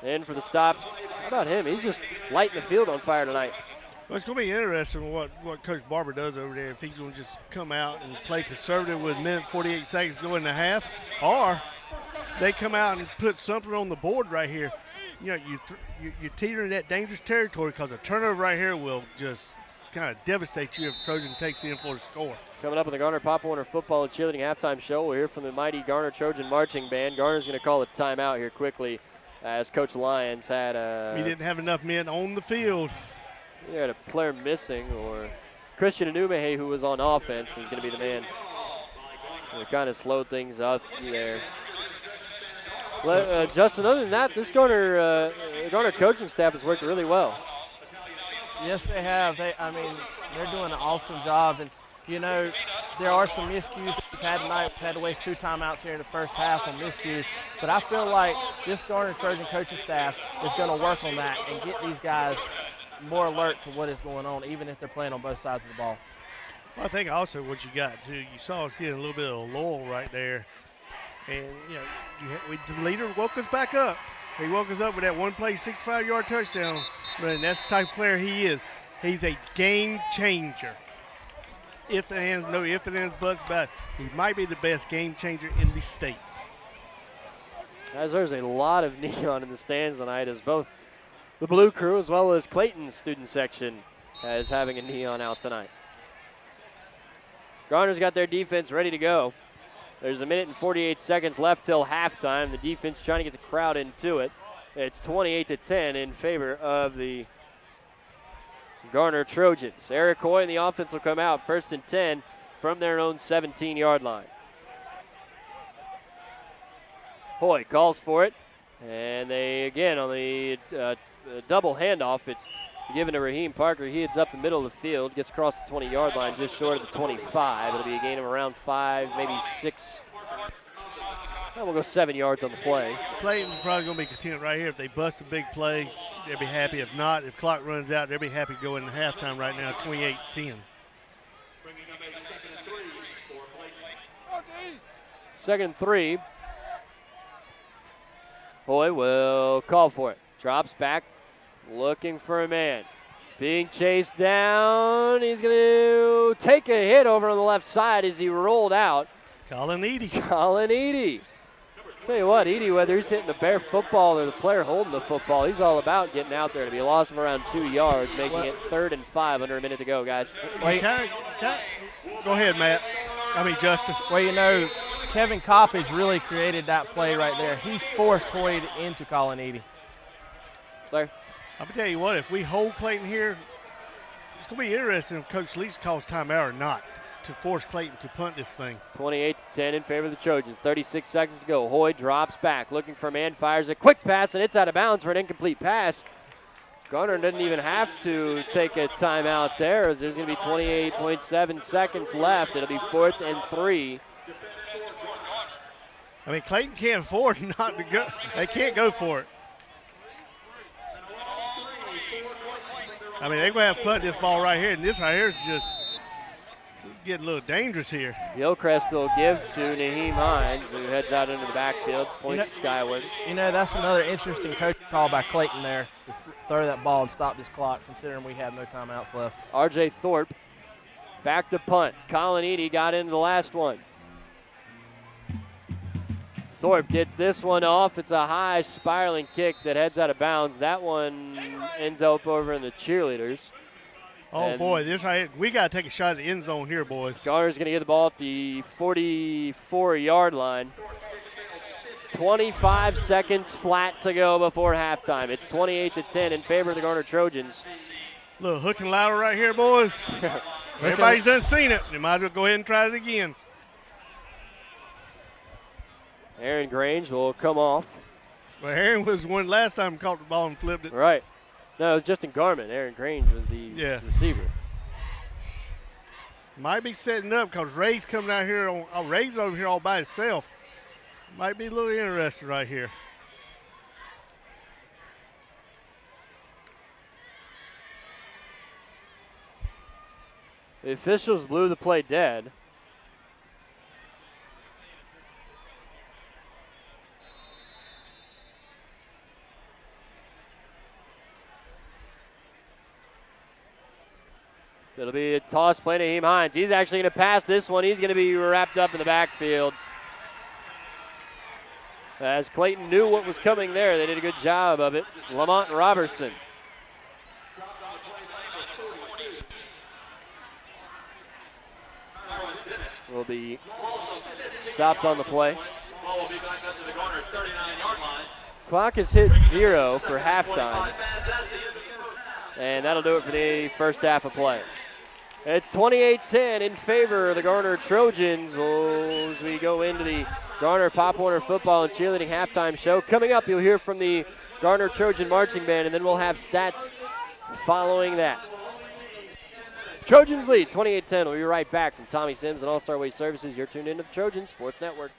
In for the stop. How about him? He's just lighting the field on fire tonight. Well, it's going to be interesting what Coach Barber does over there, if he's going to just come out and play conservative with a minute 48 seconds going in the half, or they come out and put something on the board right here. You know, you're teetering that dangerous territory because a turnover right here will just kind of devastate you if Trojan takes in for the score. Coming up on the Garner Pop Warner Football and Cheerleading Halftime Show, we'll hear from the mighty Garner Trojan Marching Band. Garner's going to call a timeout here quickly, as Coach Lyons had he didn't have enough men on the field. He had a player missing, or Christian Anumehe, who was on offense, is going to be the man. It kind of slowed things up there. Justin, other than that, this Garner coaching staff has worked really well. Yes, they have. They're doing an awesome job. And, you know, there are some miscues that we've had tonight. We've had to waste 2 timeouts here in the first half on miscues. But I feel like this Garner Trojan coaching staff is going to work on that and get these guys more alert to what is going on, even if they're playing on both sides of the ball. Well, I think also what you got, too, you saw us getting a little bit of lull right there. And, you know, the leader woke us back up. He woke us up with that one play, 65-yard touchdown. But that's the type of player he is. He's a game changer. If the hands, no if and ands, buts about it. He might be the best game changer in the state. Guys, there's a lot of neon in the stands tonight, as both the Blue Crew as well as Clayton's student section is having a neon out tonight. Garner's got their defense ready to go. There's a minute and 48 seconds left till halftime. The defense trying to get the crowd into it. It's 28-10 in favor of the Garner Trojans. Eric Hoy and the offense will come out 1st and 10 from their own 17-yard line. Hoy calls for it, and they again on the double handoff. It's given to Raheem Parker. He heads up the middle of the field, gets across the 20-yard line, just short of the 25. It'll be a gain of around 5, maybe 6. We'll go 7 yards on the play. Clayton's probably going to be content right here. If they bust a big play, they'll be happy. If not, if clock runs out, they'll be happy to go into halftime right now, 28-10. 2nd and 3. Hoy will call for it. Drops back, looking for a man. Being chased down. He's going to take a hit over on the left side as he rolled out. Colin Eady. Colin Eady. Tell you what, Eady, whether he's hitting the bare football or the player holding the football, he's all about getting out there. To be a loss of around 2 yards, making it 3rd and 5 under a minute to go, guys. Wait. Go ahead, Matt. Justin. Well, you know, Kevin Coppage really created that play right there. He forced Hoyt into Colin Eady. Claire? I'm going to tell you what, if we hold Clayton here, it's going to be interesting if Coach Leach calls timeout or not to force Clayton to punt this thing. 28-10 in favor of the Trojans. 36 seconds to go. Hoy drops back, looking for a man, fires a quick pass, and it's out of bounds for an incomplete pass. Garner didn't even have to take a timeout there, as there's going to be 28.7 seconds left. It'll be 4th and 3. I mean, Clayton can't afford not to go. They can't go for it. I mean, they're going to have to punt this ball right here, and this right here is just getting a little dangerous here. Gilchrist will give to Naheem Hines, who heads out into the backfield, points skyward. You know, that's another interesting coach call by Clayton there. To throw that ball and stop this clock, considering we have no timeouts left. R.J. Thorpe back to punt. Colin Eady got into the last one. Thorpe gets this one off. It's a high spiraling kick that heads out of bounds. That one ends up over in the cheerleaders. Oh, and boy, this right here, we got to take a shot at the end zone here, boys. Garner's going to get the ball at the 44-yard line. 25 seconds flat to go before halftime. It's 28-10 in favor of the Garner Trojans. Little hook and ladder right here, boys. Everybody's done seen it. You might as well go ahead and try it again. Aaron Grange will come off. Well, Aaron was one last time caught the ball and flipped it. Right. No, it was Justin Garman. Aaron Grange was the receiver. Might be setting up because Ray's coming out here. Ray's over here all by himself. Might be a little interested right here. The officials blew the play dead. It'll be a toss play to Naheem Hines. He's actually going to pass this one. He's going to be wrapped up in the backfield. As Clayton knew what was coming there, they did a good job of it. Lamont Robertson. Will be stopped on the play. Clock is hit 0 for halftime. And that'll do it for the first half of play. It's 28-10 in favor of the Garner Trojans as we go into the Garner Pop Warner Football and Cheerleading Halftime Show. Coming up, you'll hear from the Garner Trojan Marching Band, and then we'll have stats following that. Trojans lead 28-10. We'll be right back from Tommy Sims and All-Star Waste Services. You're tuned into the Trojan Sports Network.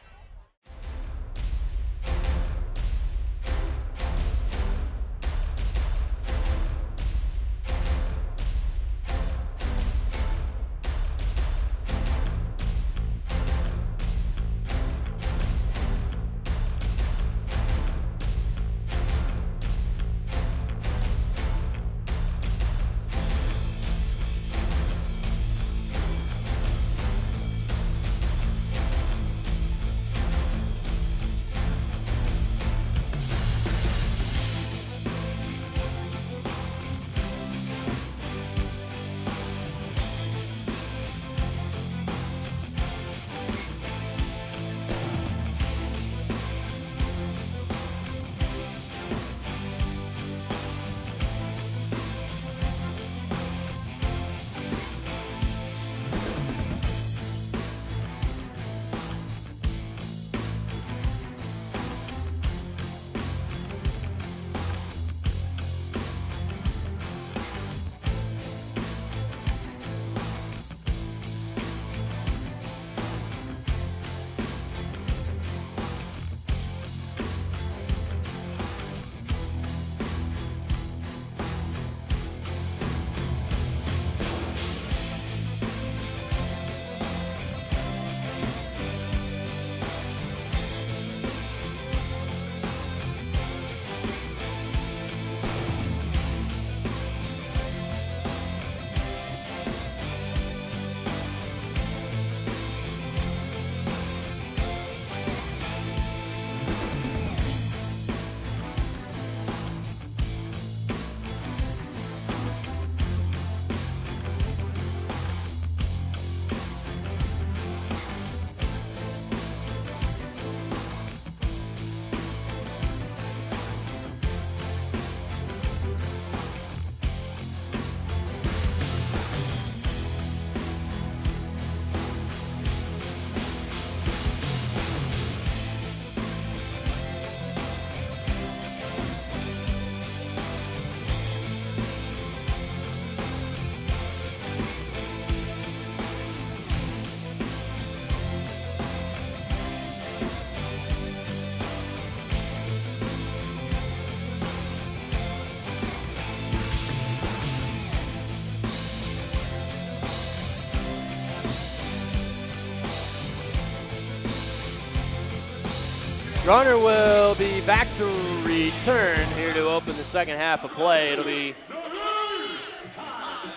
Garner will be back to return here to open the second half of play. It'll be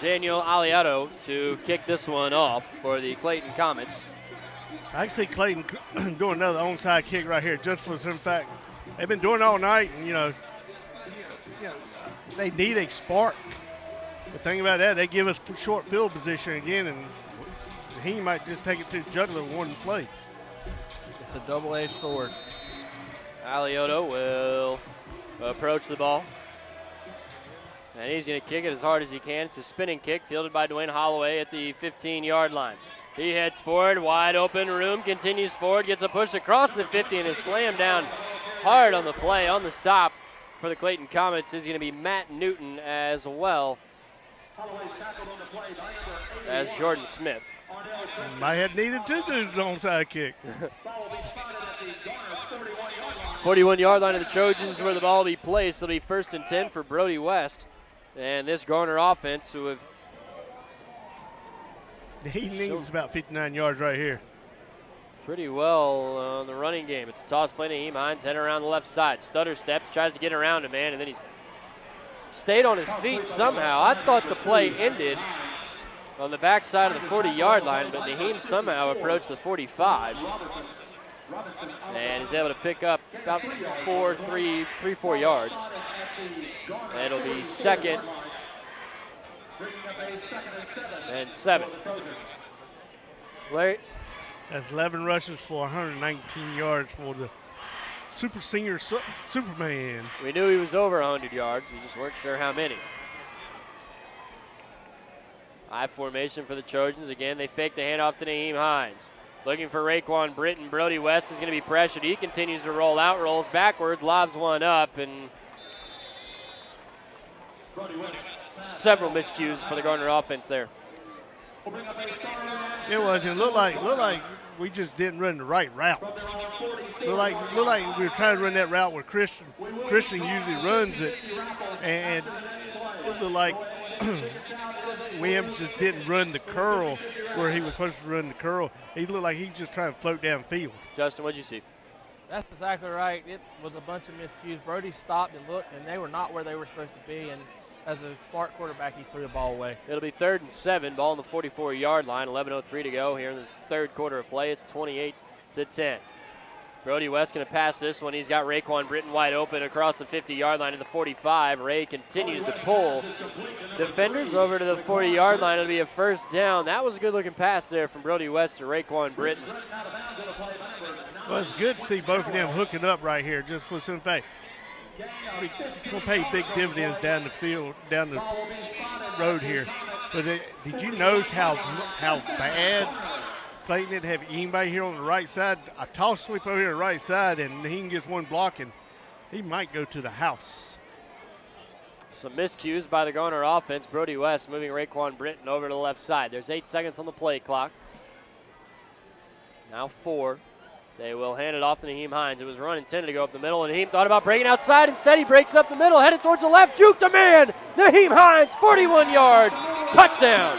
Daniel Aliato to kick this one off for the Clayton Comets. I can see Clayton doing another onside kick right here just for some fact. They've been doing it all night, and, they need a spark. The thing about that, they give us short field position again, and he might just take it to the jugular one play. It's a double-edged sword. Aliato will approach the ball. And he's going to kick it as hard as he can. It's a spinning kick fielded by Dwayne Holloway at the 15-yard line. He heads forward, wide open room, continues forward, gets a push across the 50 and is slammed down hard on the play. On the stop for the Clayton Comets is going to be Matt Newton as well as Jordan Smith. Might have needed to do the onside kick. 41-yard line of the Trojans where the ball will be placed. It'll be 1st and 10 for Brody West. And this Garner offense, who have He needs about 59 yards right here. pretty well on the running game. It's a toss play to Naheem Hines, heading around the left side. Stutter steps, tries to get around him, man, and then he's stayed on his feet somehow. I thought the play ended on the backside of the 40-yard line, but Naheem somehow approached the 45. And is able to pick up about 4 yards. And it'll be 2nd and 7. Larry? That's 11 rushes for 119 yards for the super senior Superman. We knew he was over 100 yards. We just weren't sure how many. High formation for the Trojans. Again, they fake the handoff to Naheem Hines. Looking for Raekwon Britton. Brody West is going to be pressured. He continues to roll out, rolls backwards, lobs one up, and several miscues for the Garner offense there. It was. It looked like we just didn't run the right route. Looked like we were trying to run that route where Christian usually runs it, and it looked like Williams just didn't run the curl where he was supposed to run the curl. He looked like he was just trying to float downfield. Justin, what'd you see? That's exactly right. It was a bunch of miscues. Brody stopped and looked, and they were not where they were supposed to be. And as a smart quarterback, he threw the ball away. It'll be 3rd and 7, ball on the 44-yard line. 11:03 to go here in the third quarter of play. It's 28-10. Brody West going to pass this one. He's got Raekwon Britton wide open across the 50-yard line to the 45. Ray continues to pull defenders over to the 40-yard line. It'll be a 1st down. That was a good-looking pass there from Brody West to Raekwon Britton. Well, it's good to see both of them hooking up right here just for some fact. It's going to pay big dividends down the field, down the road here. But did you notice how bad Clayton didn't have anybody here on the right side? A toss sweep over here on the right side, and he can get one block, and he might go to the house. Some miscues by the Garner offense. Brody West moving Raekwon Britton over to the left side. There's 8 seconds on the play clock. Now 4. They will hand it off to Naheem Hines. It was a run intended to go up the middle, and Naheem thought about breaking outside. Instead, he breaks it up the middle, headed towards the left. Juke the man. Naheem Hines, 41 yards. Touchdown.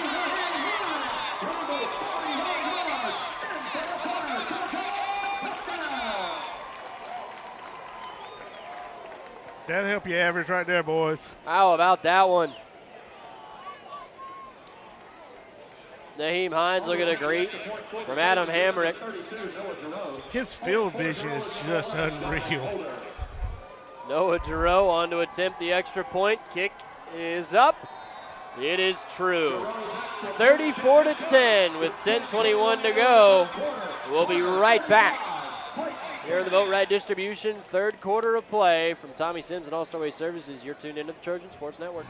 That'll help you average right there, boys. How about that one? Naheem Hines looking to greet from Adam Hamrick. His field vision is just unreal. Noah Giroux on to attempt the extra point. Kick is up. It is true. 34-10 with 10:21 to go. We'll be right back here in the Boat Ride Distribution, third quarter of play from Tommy Sims and All-Star Waste Services. You're tuned into the Trojan Sports Network.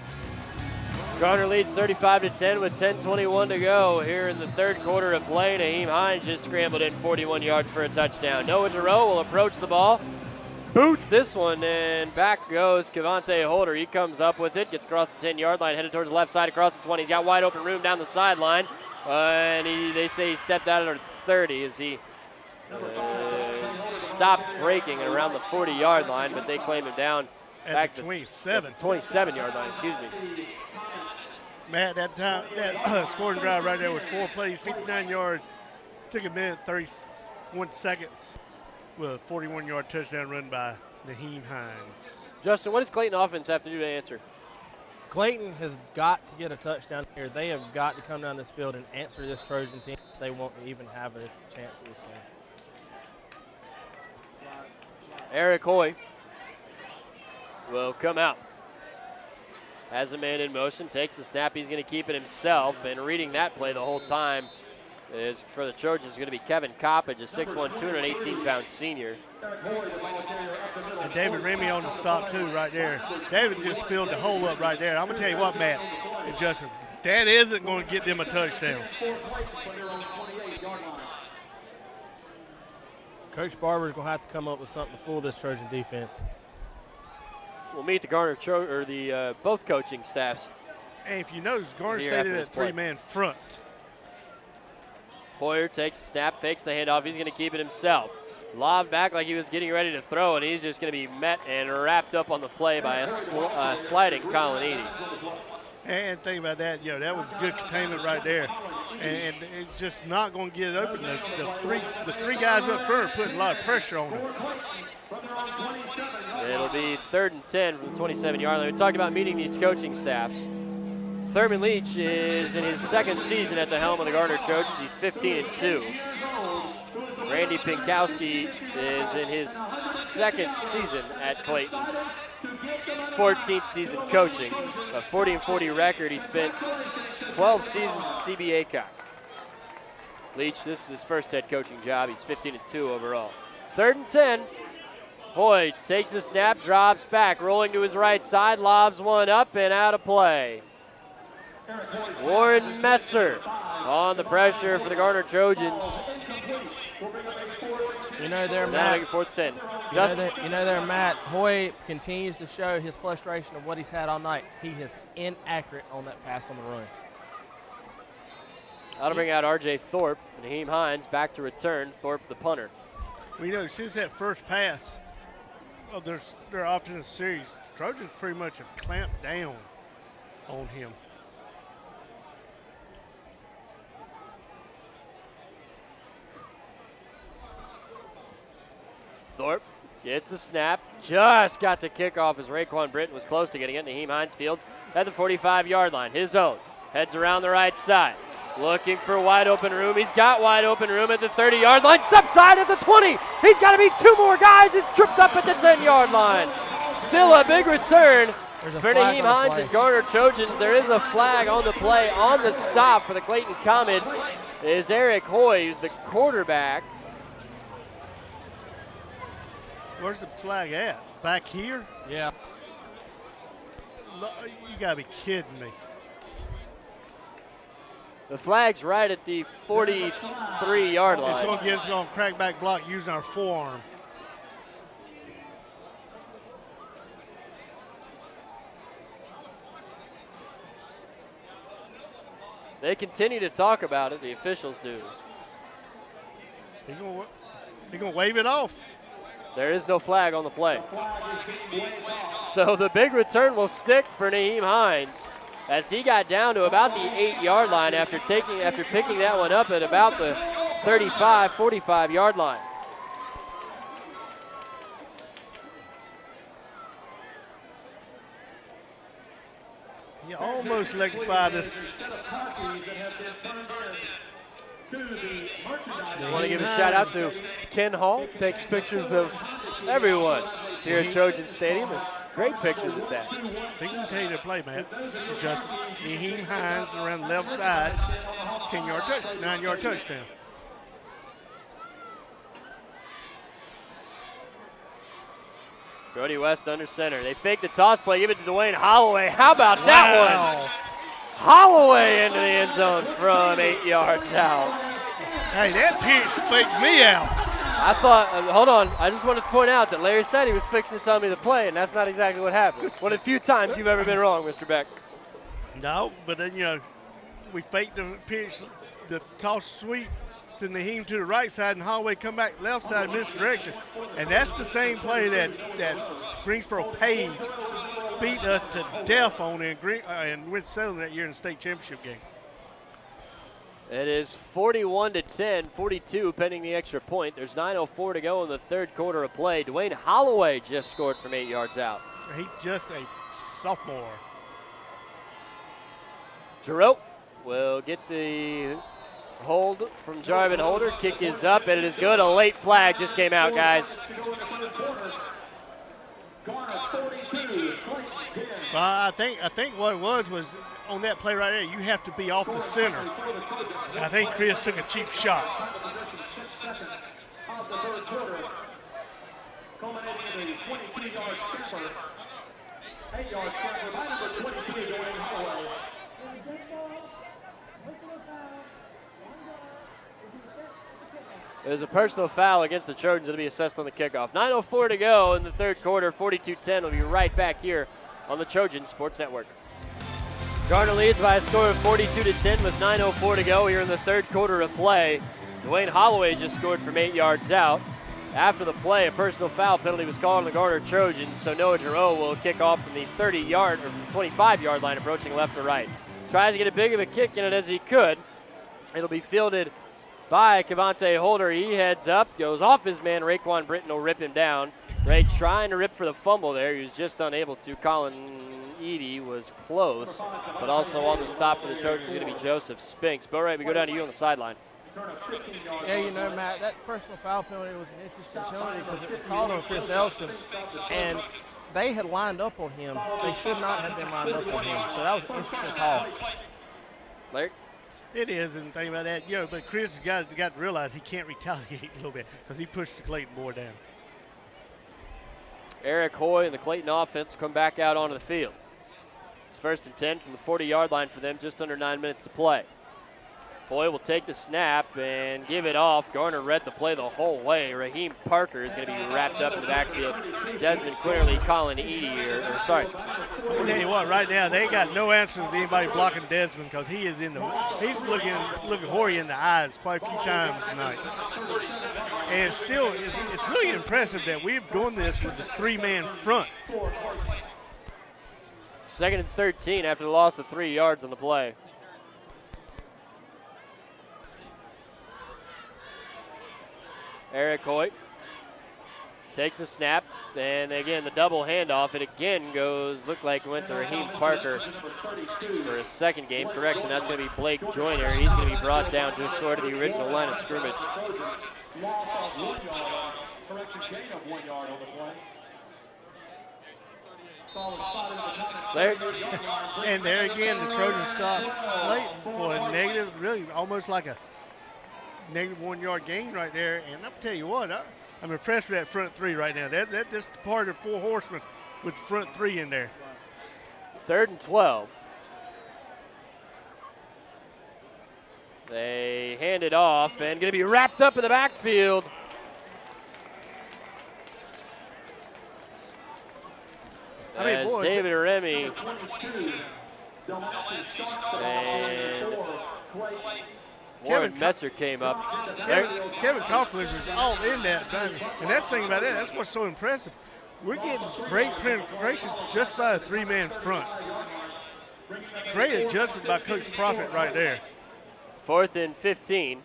Garner leads 35-10 with 10:21 to go here in the third quarter of play. Naheem Hines just scrambled in 41 yards for a touchdown. Noah Giroux will approach the ball, boots this one, and back goes Cavante Holder. He comes up with it, gets across the 10-yard line, headed towards the left side across the 20. He's got wide open room down the sideline, and they say he stepped out at 30 as he stopped breaking at around the 40-yard line, but they claim him down at back the to 27. 27-yard line, excuse me. Matt, that scoring drive right there was 4 plays, 59 yards. Took a minute, 31 seconds with a 41-yard touchdown run by Naheem Hines. Justin, what does Clayton offense have to do to answer? Clayton has got to get a touchdown here. They have got to come down this field and answer this Trojan team. They won't even have a chance at this game. Eric Hoy will come out. Has a man in motion, takes the snap. He's going to keep it himself. And reading that play the whole time is for the Trojans going to be Kevin Coppage, a 6'1", 218-pound senior. And David Remy on the stop, too, right there. David just filled the hole up right there. I'm going to tell you what, Matt and Justin, that isn't going to get them a touchdown. Coach Barber's going to have to come up with something to fool this Trojan defense. We'll meet the both coaching staffs. And if you notice, Garner Here stayed after in this that play. three-man front. Hoyer takes the snap, fakes the handoff. He's going to keep it himself. Lob back like he was getting ready to throw, and he's just going to be met and wrapped up on the play by a sliding Colin Eady. And think about that, that was good containment right there. And it's just not going to get it open. The three guys up front are putting a lot of pressure on him. It'll be 3rd and 10 from the 27-yard line. We talked about meeting these coaching staffs. Thurman Leach is in his 2nd season at the helm of the Garner Trojans. He's 15-2. Randy Pinkowski is in his 2nd season at Clayton. 14th season coaching. A 40-40 record. He spent 12 seasons at CB Aycock. Leach, this is his first head coaching job. He's 15-2 overall. 3rd and 10. Hoy takes the snap, drops back, rolling to his right side, lobs one up and out of play. Warren Messer on the pressure for the Garner Trojans. There, Now Matt. making 4th and 10. Justin? There, Matt. Hoy continues to show his frustration of what he's had all night. He is inaccurate on that pass on the run. That'll bring out R.J. Thorpe. Naheem Hines back to return. Thorpe the punter. Since that first pass of their offensive series, the Trojans pretty much have clamped down on him. Thorpe gets the snap, just got the kickoff as Raekwon Britton was close to getting it. Naheem Hines fields at the 45-yard line. His own heads around the right side, looking for wide open room. He's got wide open room at the 30-yard line. Step side at the 20. He's got to beat 2 more guys. He's tripped up at the 10-yard line. Still a big return for Naheem Hines and Garner Trojans. There is a flag on the play. On the stop for the Clayton Comets is Eric Hoy, who's the quarterback. Where's the flag at? Back here? Yeah. You got to be kidding me. The flag's right at the 43-yard line. It's going to crack back block using our forearm. They continue to talk about it, the officials do. He's going to wave it off. There is no flag on the play. So the big return will stick for Naheem Hines as he got down to about the 8-yard line after picking that one up at about the 35, 45-yard line. You almost electrified this. I want to give a shout out to Ken Hall. Takes pictures of everyone here at Trojan Stadium. And great pictures at that. Fixing to tell you to play, Matt. Justin. Naheem Hines around the left side. 10-yard touchdown, 9-yard touchdown. Brody West under center. They fake the toss play, give it to Dwayne Holloway. How about that one? Holloway into the end zone from 8 yards out. Hey, that pitch faked me out. I thought, hold on, I just wanted to point out that Larry said he was fixing to tell me to play, and that's not exactly what happened. One of the few times you've ever been wrong, Mr. Beck. No, but then, we faked the pitch, the toss sweep to Naheem to the right side, and Holloway come back left side misdirection. And that's the same play that Greensboro Page beat us to death on in Winston-Salem that year in the state championship game. It is 41-10, 42 pending the extra point. There's 9:04 to go in the third quarter of play. Dwayne Holloway just scored from 8 yards out. He's just a sophomore. Giroux will get the hold from Jarvin Holder. Kick is up, and it is good. A late flag just came out, guys. I think what it was on that play right there, you have to be off the center. I think Chris took a cheap shot. There's a personal foul against the Trojans that'll be assessed on the kickoff. 9:04 to go in the third quarter, 42-10. We'll be right back here on the Trojan Sports Network. Garner leads by a score of 42-10 with 9:04 to go here in the third quarter of play. Dwayne Holloway just scored from 8 yards out. After the play, a personal foul penalty was called on the Garner Trojans, so Noah Giroux will kick off from the 30-yard or 25-yard line, approaching left to right. Tries to get as big of a kick in it as he could. It'll be fielded by Cavante Holder. He heads up, goes off his man. Raekwon Britton will rip him down. Ray trying to rip for the fumble there. He was just unable to. Colin Edie was close, but also on the stop for the Trojans is going to be Joseph Spinks. Bo Wright, we go down to you on the sideline. Yeah, you know, Matt, that personal foul penalty was an interesting penalty because it was called on Chris Elston, and they had lined up on him. They should not have been lined up on him, so that was an interesting call. Larry? It is, and think about that, but Chris has got to realize he can't retaliate a little bit because he pushed the Clayton boy down. Eric Hoy and the Clayton offense come back out onto the field. It's 1st and 10 from the 40-yard line for them, just under 9 minutes to play. Hoy will take the snap and give it off. Garner read the play the whole way. Raheem Parker is going to be wrapped up in the backfield. Desmond Quinterly, Colin Edie, I'll tell you what, right now they got no answer to anybody blocking Desmond because he's looking Hoy in the eyes quite a few times tonight. And it's really impressive that we've done this with the 3-man front. 2nd and 13 after the loss of 3 yards on the play. Eric Hoyt takes the snap, and again the double handoff. It again looked like it went to Raheem Parker for a second game. Correction, that's going to be Blake Joyner. He's going to be brought down just short of the original line of scrimmage. There, and there again, the Trojans stop Clayton for a negative, really almost like a negative 1 yard gain right there. And I'll tell you what, I'm impressed with that front three right now. That's part of 4 horsemen with front 3 in there. 3rd and 12. They hand it off and going to be wrapped up in the backfield. As David Remy and Warren Messer came up. Kevin Coughlin was all in that. And that's the thing about it, that's what's so impressive. We're getting great penetration just by a 3-man front. Great adjustment by Coach Profit right there. 4th and 15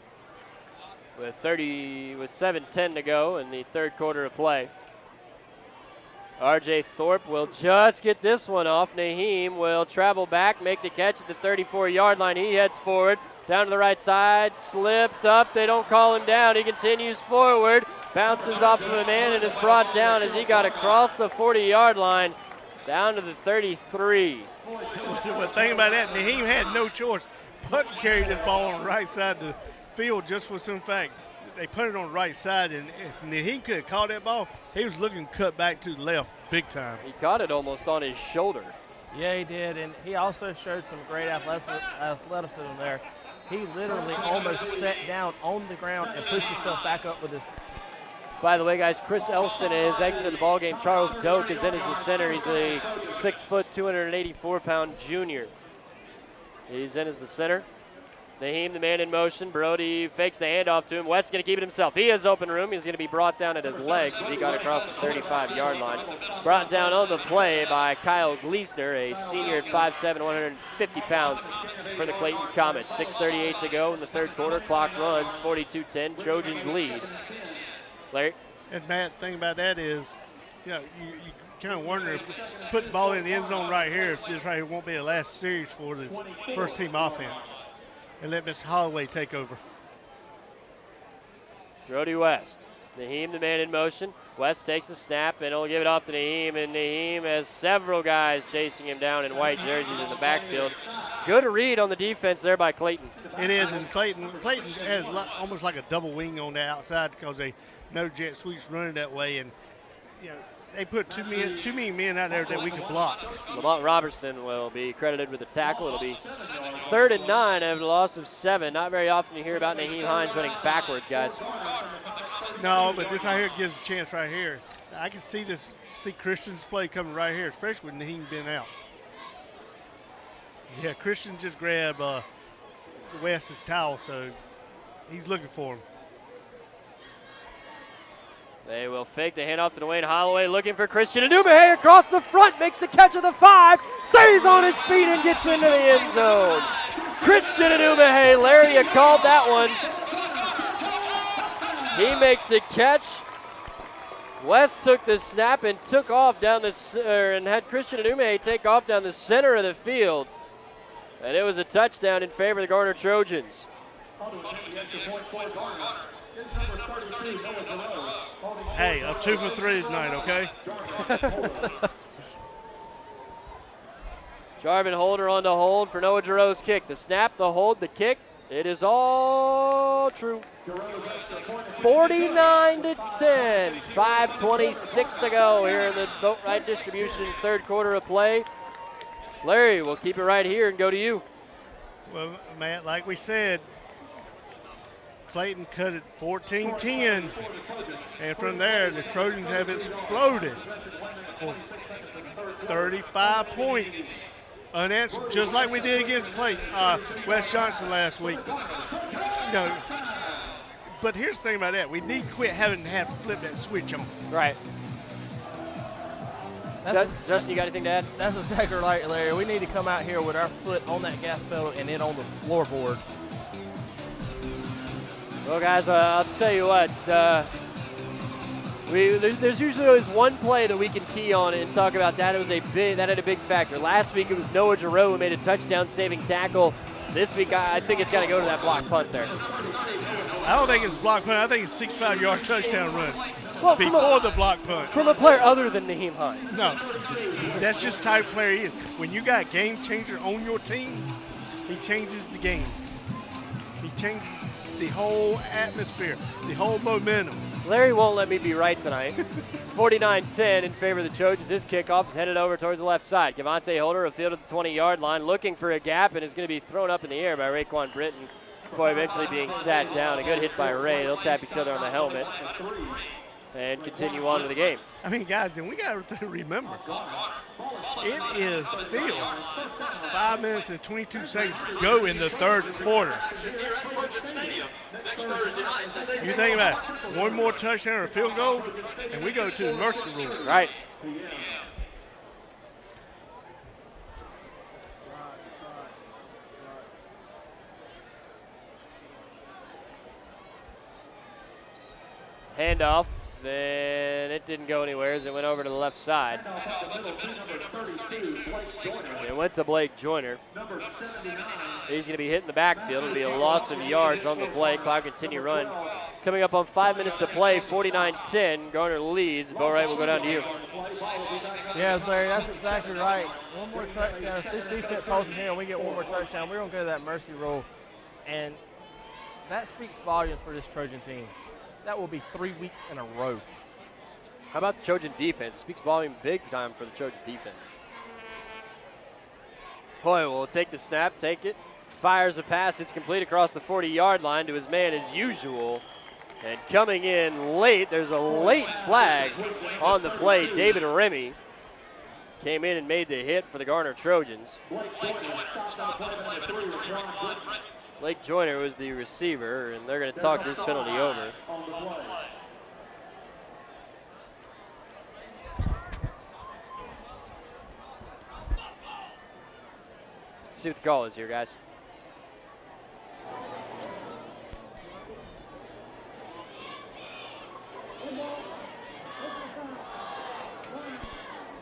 with 7:10 to go in the third quarter of play. RJ Thorpe will just get this one off. Naheem will travel back, make the catch at the 34-yard line. He heads forward, down to the right side, slipped up. They don't call him down. He continues forward, bounces off of a man, and is brought down as he got across the 40-yard line, down to the 33. Well, think about that, Naheem had no choice but to carry this ball on the right side of the field just for some fact. They put it on the right side, and if Naheem could have caught that ball, he was looking cut back to the left big time. He caught it almost on his shoulder. Yeah, he did, and he also showed some great athleticism there. He literally almost sat down on the ground and pushed himself back up with his. By the way, guys, Chris Elston has exited the ballgame. Charles Doak is in as the center. He's a 6', 284-pound junior. He's in as the center. Naheem, the man in motion. Brody fakes the handoff to him. West's going to keep it himself. He has open room. He's going to be brought down at his legs as he got across the 35-yard line. Brought down on the play by Kyle Gleesner, a senior at 5'7", 150 pounds for the Clayton Comets. 6:38 to go in the third quarter. Clock runs 42-10. Trojans lead. Larry? And Matt, the thing about that is, you kind of wonder if put the ball in the end zone right here, if this right here won't be the last series for this first team offense. And let Mr. Holloway take over. Brody West. Naheem, the man in motion. West takes a snap, and he'll give it off to Naheem, and Naheem has several guys chasing him down in white jerseys in the backfield. Good read on the defense there by Clayton. It is, and Clayton has almost like a double wing on the outside because they know jet sweeps running that way, and they put too many men out there that we could block. Lamont Robertson will be credited with the tackle. It'll be 3rd and 9 after the loss of 7. Not very often you hear about Naheem Hines running backwards, guys. No, but this right here gives a chance right here. I can see Christian's play coming right here, especially with Naheem being out. Yeah, Christian just grabbed West's towel, so he's looking for him. They will fake the handoff to Dwayne Holloway, looking for Christian Anumahe across the front, makes the catch of the 5, stays on his feet and gets into the end zone. Christian Anumahe, Larry, you called that one. He makes the catch. West took the snap and took off down and had Christian Anumahe take off down the center of the field. And it was a touchdown in favor of the Garner Trojans. Hey, I'm 2 for 3 tonight, okay? Jarvin Holder on the hold for Noah Giroux's kick. The snap, the hold, the kick. It is all true. 49-10. 5:26 to go here in the Boat Ride Distribution third quarter of play. Larry, we'll keep it right here and go to you. Well, Matt, like we said, Clayton cut it 14-10, and from there the Trojans have exploded for 35 points unanswered, just like we did against West Johnson last week. But here's the thing about that: we need to quit having to flip that switch on. Right. Justin, you got anything to add? That's exactly right, Larry. We need to come out here with our foot on that gas pedal and it on the floorboard. Well, guys, I'll tell you what. There's usually always one play that we can key on and talk about. That had a big factor. Last week it was Noah Giroux who made a touchdown-saving tackle. This week I think it's got to go to that block punt there. I don't think it's a block punt. I think it's a 65-yard touchdown run before the block punt. From a player other than Naheem Hines. No, that's just the type of player he is. When you got a game changer on your team, he changes the game. He changes the whole atmosphere, the whole momentum. Larry won't let me be right tonight. It's 49-10 in favor of the Trojans. This kickoff is headed over towards the left side. Cavante Holder, a field at the 20-yard line, looking for a gap, and is going to be thrown up in the air by Raekwon Britton before eventually being sat down. A good hit by Ray. They'll tap each other on the helmet and continue on to the game. I mean, guys, and we got to remember, it is still 5 minutes and 22 seconds to go in the third quarter. You think about it, one more touchdown or a field goal, and we go to the mercy rule. Right. Handoff. Then it didn't go anywhere as it went over to the left side. It went to Blake Joyner. He's going to be hit in the backfield. It'll be a loss of yards on the play. Clock continue run. Coming up on 5 minutes to play, 49-10. Garner leads. Bo Wright will go down to you. Yeah, Larry, that's exactly right. One more touchdown. If this defense holds them here and we get one more touchdown, we're going to go to that mercy rule. And that speaks volumes for this Trojan team. That will be 3 weeks in a row. How about the Trojan defense? It speaks volume big time for the Trojan defense. Hoyle will take the snap, take it, fires a pass. It's complete across the 40-yard line to his man as usual. And coming in late, there's a late flag on the play. David Remy came in and made the hit for the Garner Trojans. Blake Joyner was the receiver, and they're going to talk this penalty over. See what the call is here, guys.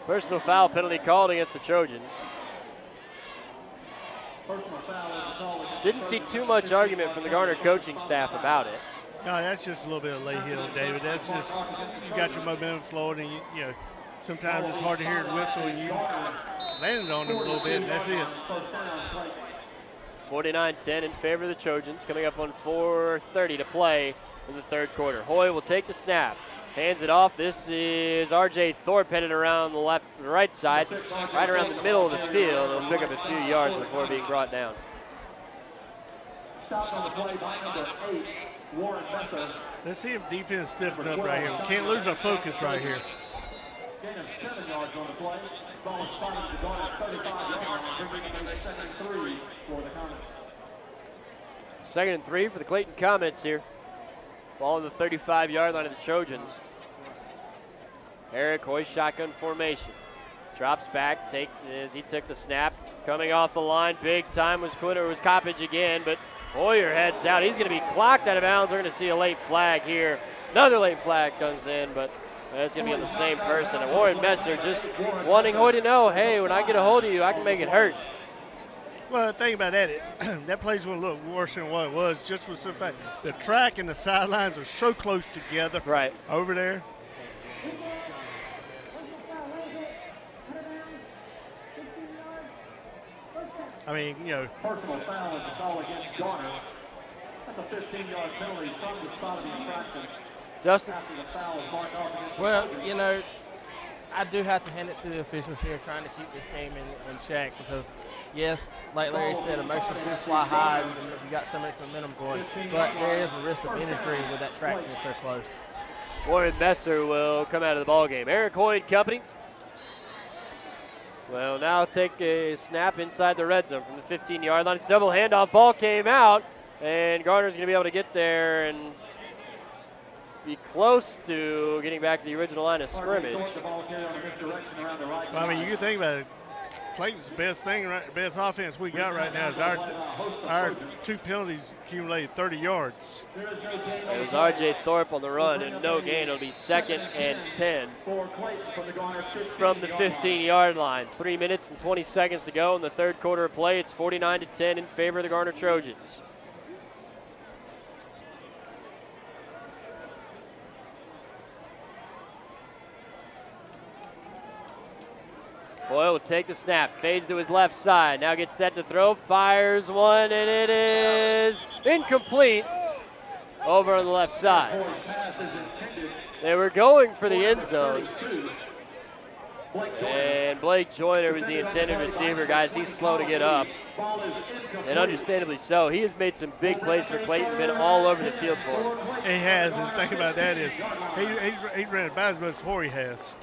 Personal foul penalty called against the Trojans. Didn't see too much argument from the Garner coaching staff about it. No, that's just a little bit of lay hill, David. That's just, you got your momentum flowing, and you know, sometimes it's hard to hear the whistle, and you landed on them a little bit, and that's it. 49-10 in favor of the Trojans, coming up on 4:30 to play in the third quarter. Hoy will take the snap, hands it off. This is R.J. Thorpe headed around the right side, right around the middle of the field. He'll pick up a few yards before being brought down. Stopped on the play by number 8, Warren Messer. Let's see if defense stiffened up right here. We can't lose our focus right here. Gain of 7 yards on the play. Ball is spotted at the Garner 35-yard line, bringing in a second 3 for the Comets. 2nd and 3 for the Clayton Comets here. Ball on the 35-yard line of the Trojans. Eric Hoy shotgun formation. Drops back, as he took the snap. Coming off the line, big time was Coppage again, but Hoyer heads out. He's going to be clocked out of bounds. We're going to see a late flag here. Another late flag comes in, but that's going to be on the same person. And Warren Messer just wanting Hoy to know, hey, when I get a hold of you, I can make it hurt. Well, the thing about that, that play's going to look worse than what it was, just with the fact the track and the sidelines are so close together. Right. Over there. I mean, you know. Personal foul is a foul against Garner. That's a 15-yard penalty from the spot of the infraction. Justin? After the foul is marked off against Well, you know, I do have to hand it to the officials here trying to keep this game in check because, yes, like Larry said, emotions do fly high and you got so much momentum going, but there is a risk of injury with that track being so close. Warren Messer will come out of the ball game. Eric Hoy and company will now take a snap inside the red zone from the 15-yard line. It's double handoff. Ball came out, and Garner's going to be able to get there and be close to getting back to the original line of scrimmage. Well, I mean, you can think about it. Clayton's best offense we got right now is our 2 penalties accumulated 30 yards. It was R.J. Thorpe on the run and no gain. It'll be 2nd and 10 from the 15-yard line. 3 minutes and 20 seconds to go in the third quarter of play. It's 49-10 in favor of the Garner Trojans. Boyle will take the snap, fades to his left side, now gets set to throw, fires one, and it is incomplete over on the left side. They were going for the end zone, and Blake Joyner was the intended receiver. Guys, he's slow to get up, and understandably so. He has made some big plays for Clayton, been all over the field for him. He has, and the thing about that is he's ran about as much as Horry has.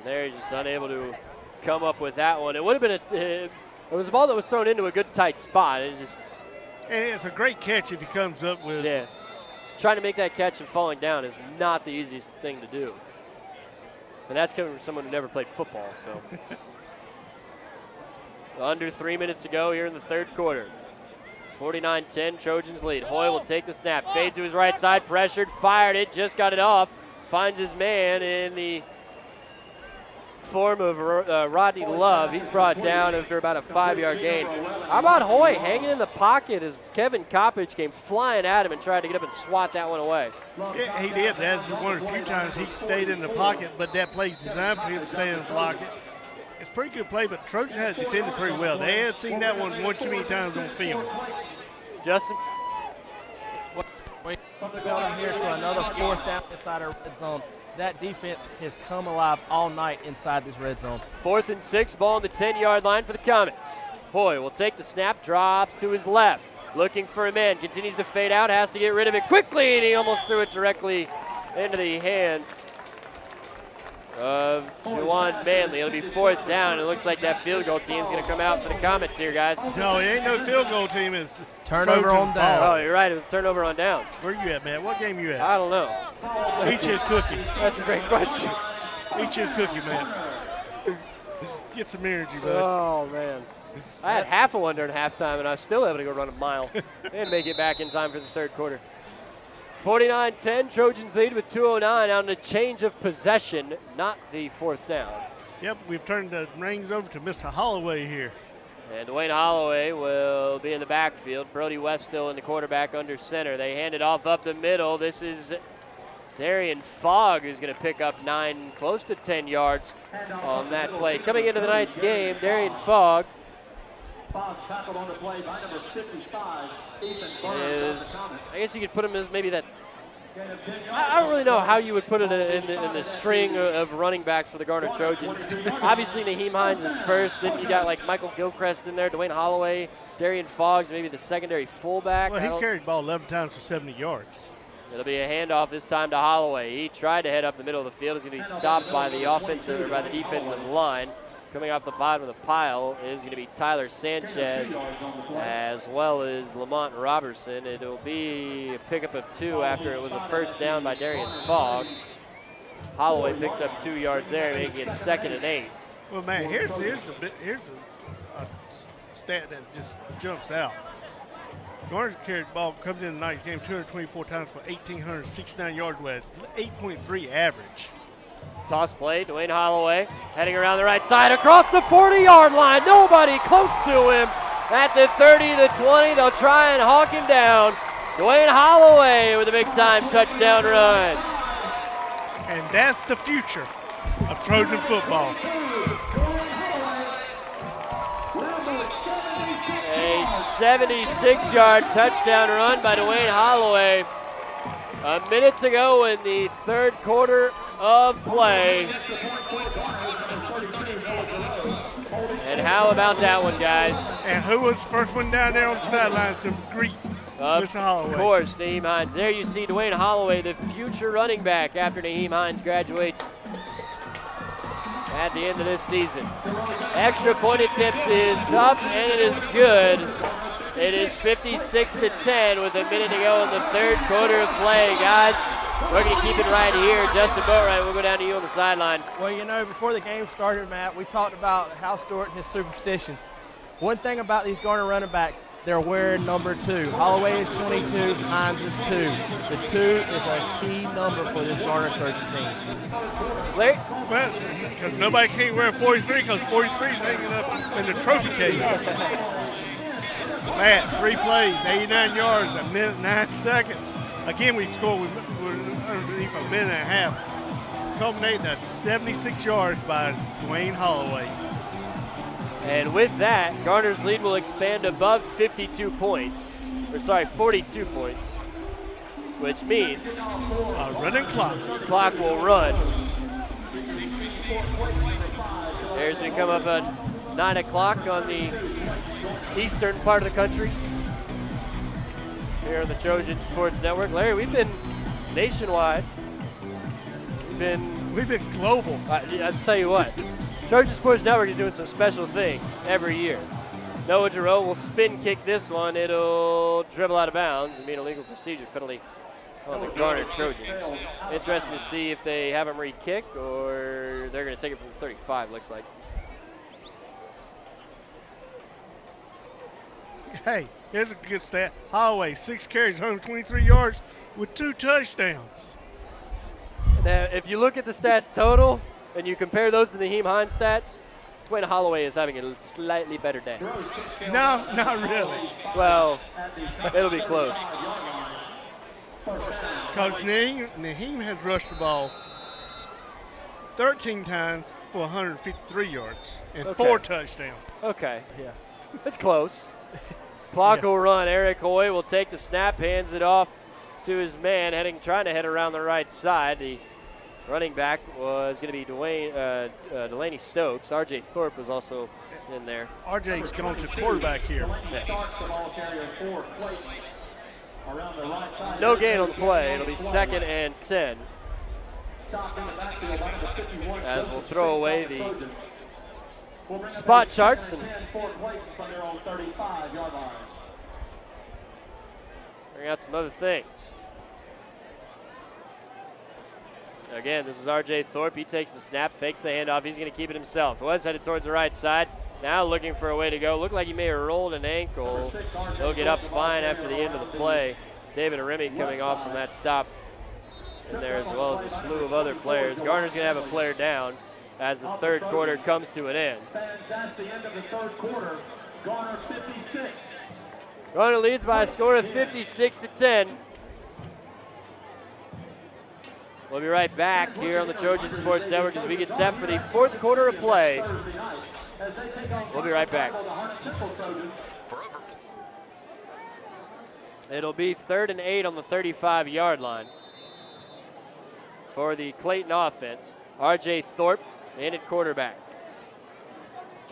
They're just unable to come up with that one. It would have been it was a ball that was thrown into a good tight spot. And it's a great catch if he comes up with. Yeah, trying to make that catch and falling down is not the easiest thing to do. And that's coming from someone who never played football. So under 3 minutes to go here in the third quarter. 49-10, Trojans lead. Hoy will take the snap, fades to his right side, pressured, fired it, just got it off, finds his man in the form of Rodney Love. He's brought down after about a 5-yard gain. How about Hoy hanging in the pocket as Kevin Coppage came flying at him and tried to get up and swat that one away? Yeah, he did. That's one of the few times he stayed in the pocket, but that play's designed for him to stay in the pocket. It's a pretty good play, but Trojan had defended pretty well. They had seen that one too many times on film. Justin? We're going here to another 4th down inside our red zone. That defense has come alive all night inside this red zone. 4th and 6, ball on the 10-yard line for the Comets. Hoy will take the snap, drops to his left, looking for a man, continues to fade out, has to get rid of it quickly, and he almost threw it directly into the hands of Juwan Manley. It'll be 4th down. It looks like that field goal team's going to come out for the Comets here, guys. No, it ain't no field goal team. It's Turnover Trojan on down. Oh, you're right. It was turnover on downs. Where you at, man? What game you at? I don't know. Eat you a cookie. That's a great question. Eat you a cookie, man. Get some energy, bud. Oh, man. I had half a one during halftime, and I was still able to go run a mile and make it back in time for the 3rd quarter. 49-10, Trojans lead with 2:09 on a change of possession, not the 4th down. Yep, we've turned the reins over to Mr. Holloway here. And Dwayne Holloway will be in the backfield. Brody West still in the quarterback under center. They hand it off up the middle. This is Darian Fogg, who's going to pick up 9, close to 10 yards on that play. Coming into the night's game, Darian Fogg Tackled on the play by number 55, Ethan is, I guess you could put him as maybe that, I don't really know how you would put it in the string of running backs for the Garner Trojans. Obviously, Naheem Hines is first. Then you got like Michael Gilchrist in there, Dwayne Holloway, Darian Foggs, maybe the secondary fullback. Well, he's carried the ball 11 times for 70 yards. It'll be a handoff this time to Holloway. He tried to head up the middle of the field. He's going to be stopped by the offensive or by the defensive line. Coming off the bottom of the pile is going to be Tyler Sanchez as well as Lamont Robertson. It'll be a pickup of 2 after it was a 1st down by Darian Fogg. Holloway picks up 2 yards there, making it 2nd and 8. Well, man, here's a stat that just jumps out. Garner's carried the ball, comes in the night's game 224 times for 1,869 yards with 8.3 average. Toss play, Dwayne Holloway heading around the right side across the 40-yard line. Nobody close to him. At the 30, the 20, they'll try and hawk him down. Dwayne Holloway with a big-time touchdown run. And that's the future of Trojan football. A 76-yard touchdown run by Dwayne Holloway. A minute to go in the 3rd quarter of play. And how about that one, guys? And who was the first one down there on the sidelines to greet Mr. Holloway? Of course, Naheem Hines. There you see Dwayne Holloway, the future running back after Naheem Hines graduates at the end of this season. Extra point attempt is up, and it is good. It is 56-10 with a minute to go in the 3rd quarter of play, guys. We're going to keep it right here. Justin Boatwright, we'll go down to you on the sideline. Well, you know, before the game started, Matt, we talked about Hal Stewart and his superstitions. One thing about these Garner running backs, they're wearing number 2. Holloway is 22, Hines is 2. The 2 is a key number for this Garner Trojan team. Larry? Well, because nobody can't wear 43 because 43 is hanging up in the trophy case. Matt, 3 plays, 89 yards, a minute and 9 seconds. Again, we scored we're underneath a minute and a half, culminating at 76 yards by Dwayne Holloway. And with that, Garner's lead will expand above 42 points. Or sorry, 42 points, which means A running clock. the clock will run. There's we come up at 9 o'clock on the eastern part of the country here on the Trojan Sports Network. Larry, we've been nationwide. We've been global. I'll tell you what, Trojan Sports Network is doing some special things every year. Noah Giroux will spin kick this one. It'll dribble out of bounds and be an illegal procedure penalty on the Garner Trojans. Interesting to see if they have him re-kick or they're going to take it from the 35, looks like. Hey, here's a good stat. Holloway, 6 carries, 123 yards with 2 touchdowns. Now, if you look at the stats total and you compare those to the Naheem Hines stats, Dwayne Holloway is having a slightly better day. No, not really. Well, it'll be close. Because Naheem has rushed the ball 13 times for 153 yards and Okay. 4 touchdowns. Okay, Yeah. it's close. Clock will run. Eric Hoy will take the snap, hands it off to his man, trying to head around the right side. The running back was going to be Delaney Stokes. R.J. Thorpe was also in there. RJ's going to quarterback here. Starts the ball carrier for Clayton. Around the right side. No gain on the play. It'll be 2nd and 10. As we'll throw away the spot charts and bring out some other things. Again, this is R.J. Thorpe. He takes the snap, fakes the handoff. He's going to keep it himself. Was headed towards the right side. Now looking for a way to go. Looked like he may have rolled an ankle. He'll get up fine after the end of the play. David Arimi coming off from that stop in there, as well as a slew of other players. Garner's going to have a player down as the third quarter comes to an end. That's the end of the third quarter. Garner 56. Garner leads by a score of 56-10. We'll be right back here on the Trojan Sports Network as we get set for the fourth quarter of play. We'll be right back. It'll be 3rd and 8 on the 35-yard line for the Clayton offense. R.J. Thorpe in at quarterback.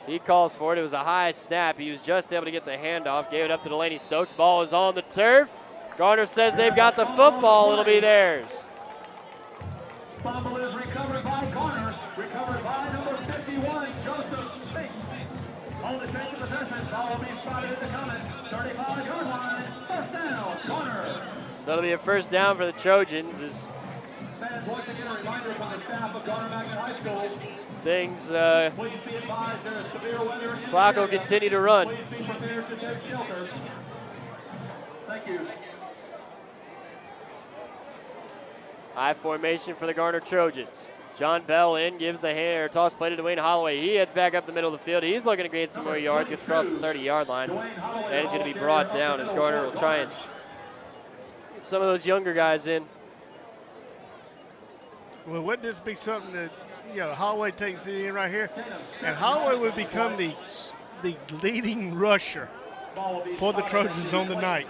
He calls for it. It was a high snap. He was just able to get the handoff. Gave it up to Delaney Stokes. Ball is on the turf. Garner says they've got the football. It'll be theirs. Fumble is recovered by Garner. Recovered by number 51, Joseph Spink. On the track of possession, ball will be spotted at the Comets. 35-yard line. First down, Garner. So it'll be a first down for the Trojans as Fans, once again, a reminder from the staff of Garner-10 High School. things Please be advised there is severe weather in the clock will area. continue to run. Please be prepared to take shelter. Thank you. High formation for the Garner Trojans. John Bell in, gives the hand or toss play to Dwayne Holloway. He heads back up the middle of the field. He's looking to gain some more yards, gets across the 30-yard line, and he's going to be brought down as Garner will try and get some of those younger guys in. Well, wouldn't this be something that, Holloway takes it in right here? And Holloway would become the leading rusher for the Trojans on the night.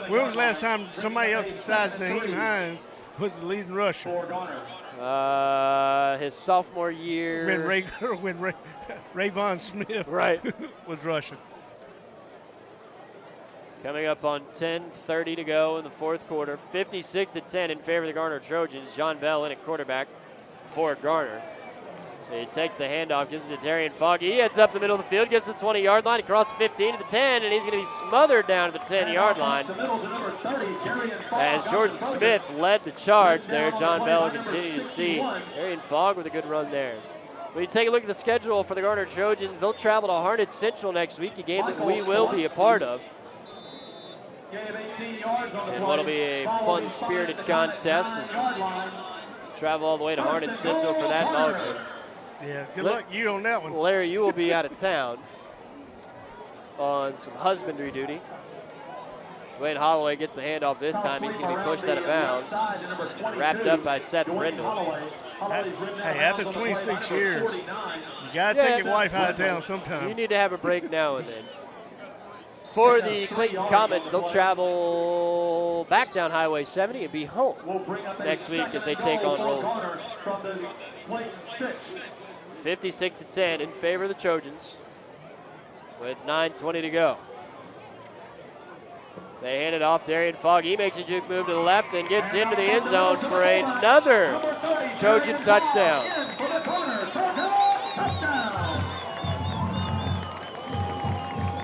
When was the last time somebody else besides Naheem Hines was the leading rusher? His sophomore year. When Rayvon Smith right. was rushing. Coming up on 10:30 to go in the fourth quarter. 56-10 in favor of the Garner Trojans. John Bell in at quarterback for Garner. He takes the handoff, gives it to Darian Foggy. He heads up the middle of the field, gets to the 20-yard line, across 15 to the 10, and he's going to be smothered down to the 10-yard line. As Jordan Smith led the charge there, John Bell continued to see Darian Fogg with a good run there. When you take a look at the schedule for the Garner Trojans, they'll travel to Harnett Central next week, a game that we will be a part of. And what'll be a fun-spirited contest as we travel all the way to Harnett Central for that ball game. Yeah, good luck you on that one. Larry, you will be out of town on some husbandry duty. Dwayne Holloway gets the handoff this time. He's going to be pushed out of bounds. Wrapped up by Seth Brindle. Hey, after 26 years, you got to take your wife out of town sometime. You need to have a break now and then. For the Clayton Comets, they'll travel back down Highway 70 and be home next week as they take on Roseman. 56-10 in favor of the Trojans with 9:20 to go. They hand it off. Darian Fogg. He makes a juke move to the left and gets into the end zone for another Trojan touchdown.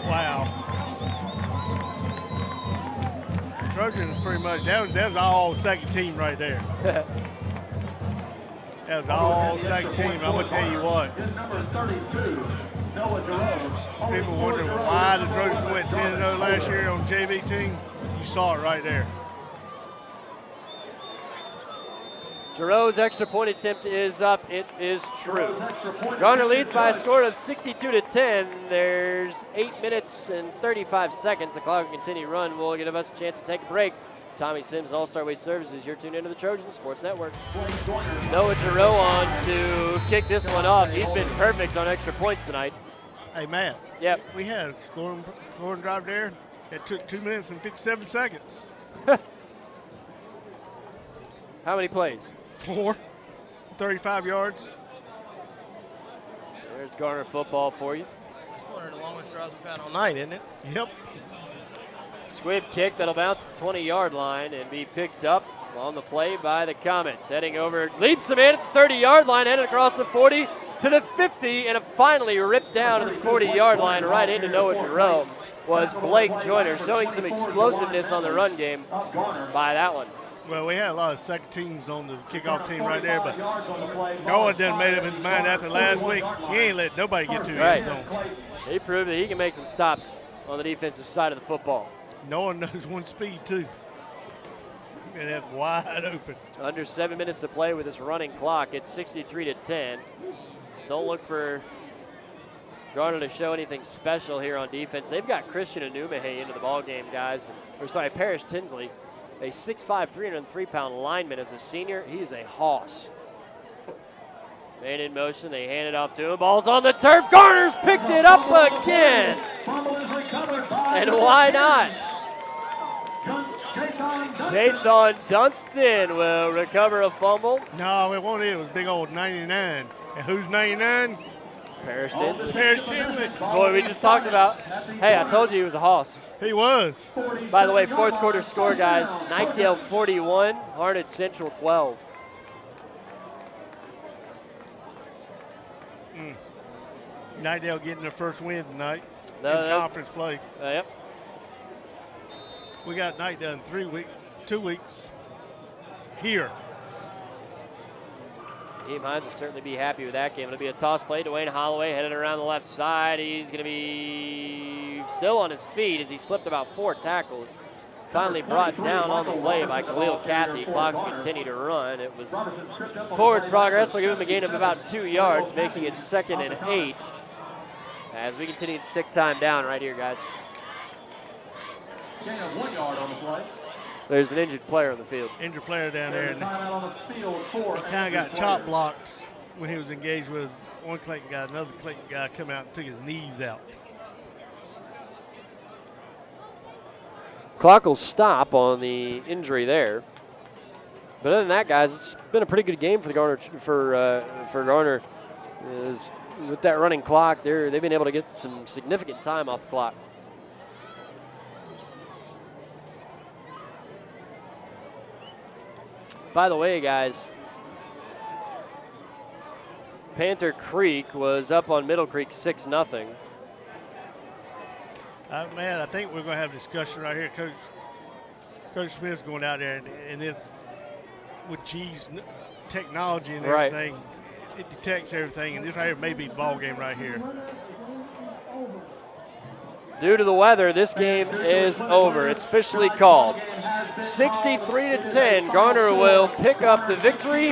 Wow. Trojans pretty much, that was all second team right there. That was all second team. I'm going to tell you what. People wondering why the Trojans went 10-0 last year on JV team. You saw it right there. Giroux's extra point attempt is up. It is true. Garner leads by a score of 62-10. There's 8 minutes and 35 seconds. The clock will continue to run. Will give us a chance to take a break. Tommy Sims, All-Star Waste Services. You're tuned into the Trojan Sports Network. Noah Giroux on to kick this one off. He's been perfect on extra points tonight. Hey, Matt. Yep. We had a scoring drive there. It took 2 minutes and 57 seconds. How many plays? 4. 35 yards. There's Garner football for you. That's one of the longest drives we've had all night, isn't it? Yep. Squib kick that'll bounce the 20-yard line and be picked up On the play by the Comets. Heading over, leaps a man at the 30-yard line, headed across the 40 to the 50, and it finally ripped down to the 40-yard line right into Noah Jerome was Blake Joyner, showing some explosiveness on the run game by that one. Well, we had a lot of second teams on the kickoff team right there, but Noah done made up his mind after last week. He ain't let nobody get to the end zone. He proved that he can make some stops on the defensive side of the football. Noah knows one speed, too. And that's wide open. Under 7 minutes to play with this running clock. It's 63-10. Don't look for Garner to show anything special here on defense. They've got Christian Anumahe into the ball game, guys. Parrish Tinsley, a 6'5", 303-pound lineman as a senior. He is a hoss. Man in motion, they hand it off to him. Ball's on the turf. Garner's picked it up again. And why not? Jathan Dunston will recover a fumble. No, it wasn't. It was big old 99. And who's 99? Parrish Tinsley. Parrish Tinsley. Boy, we just talked about. Hey, I told you he was a hoss. He was. By the way, fourth quarter score, guys. Knightdale 41, Harnett Central 12. Knightdale getting their first win tonight in No. conference play. Yep. We got Knightdale in 2 weeks here. Team Hines will certainly be happy with that game. It'll be a toss play. Dwayne Holloway headed around the left side. He's going to be still on his feet as he slipped about 4 tackles. Finally brought down on the play by Khalil Cathy. Clock will continue to run. It was forward progress. Will give him a gain of about 2 yards, making it 2nd and 8. As we continue to tick time down right here, guys. Gain of 1 yard on the play. There's an injured player on the field. Injured player down there. And he He kind of got chop blocked when he was engaged with one Clayton guy. Another Clayton guy come out and took his knees out. Clock will stop on the injury there. But other than that, guys, it's been a pretty good game for the Garner. For Garner, with that running clock, they've been able to get some significant time off the clock. By the way, guys, Panther Creek was up on Middle Creek 6-0. Man, I think we're going to have a discussion right here. Coach Smith's going out there, and it's with G's technology and everything, it detects everything, and this right here may be the ball game right here. Due to the weather, this game is over. It's officially called. 63-10, Garner will pick up the victory.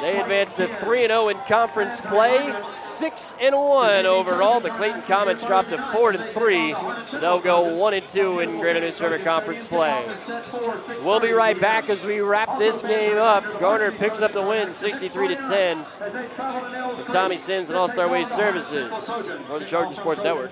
They advance to 3-0 in conference play, 6-1 overall. The Clayton Comets drop to 4-3. They'll go 1-2 in Greater News River Conference play. We'll be right back as we wrap this game up. Garner picks up the win, 63-10. With Tommy Sims and All Star Waste Services on the Trojan Sports Network.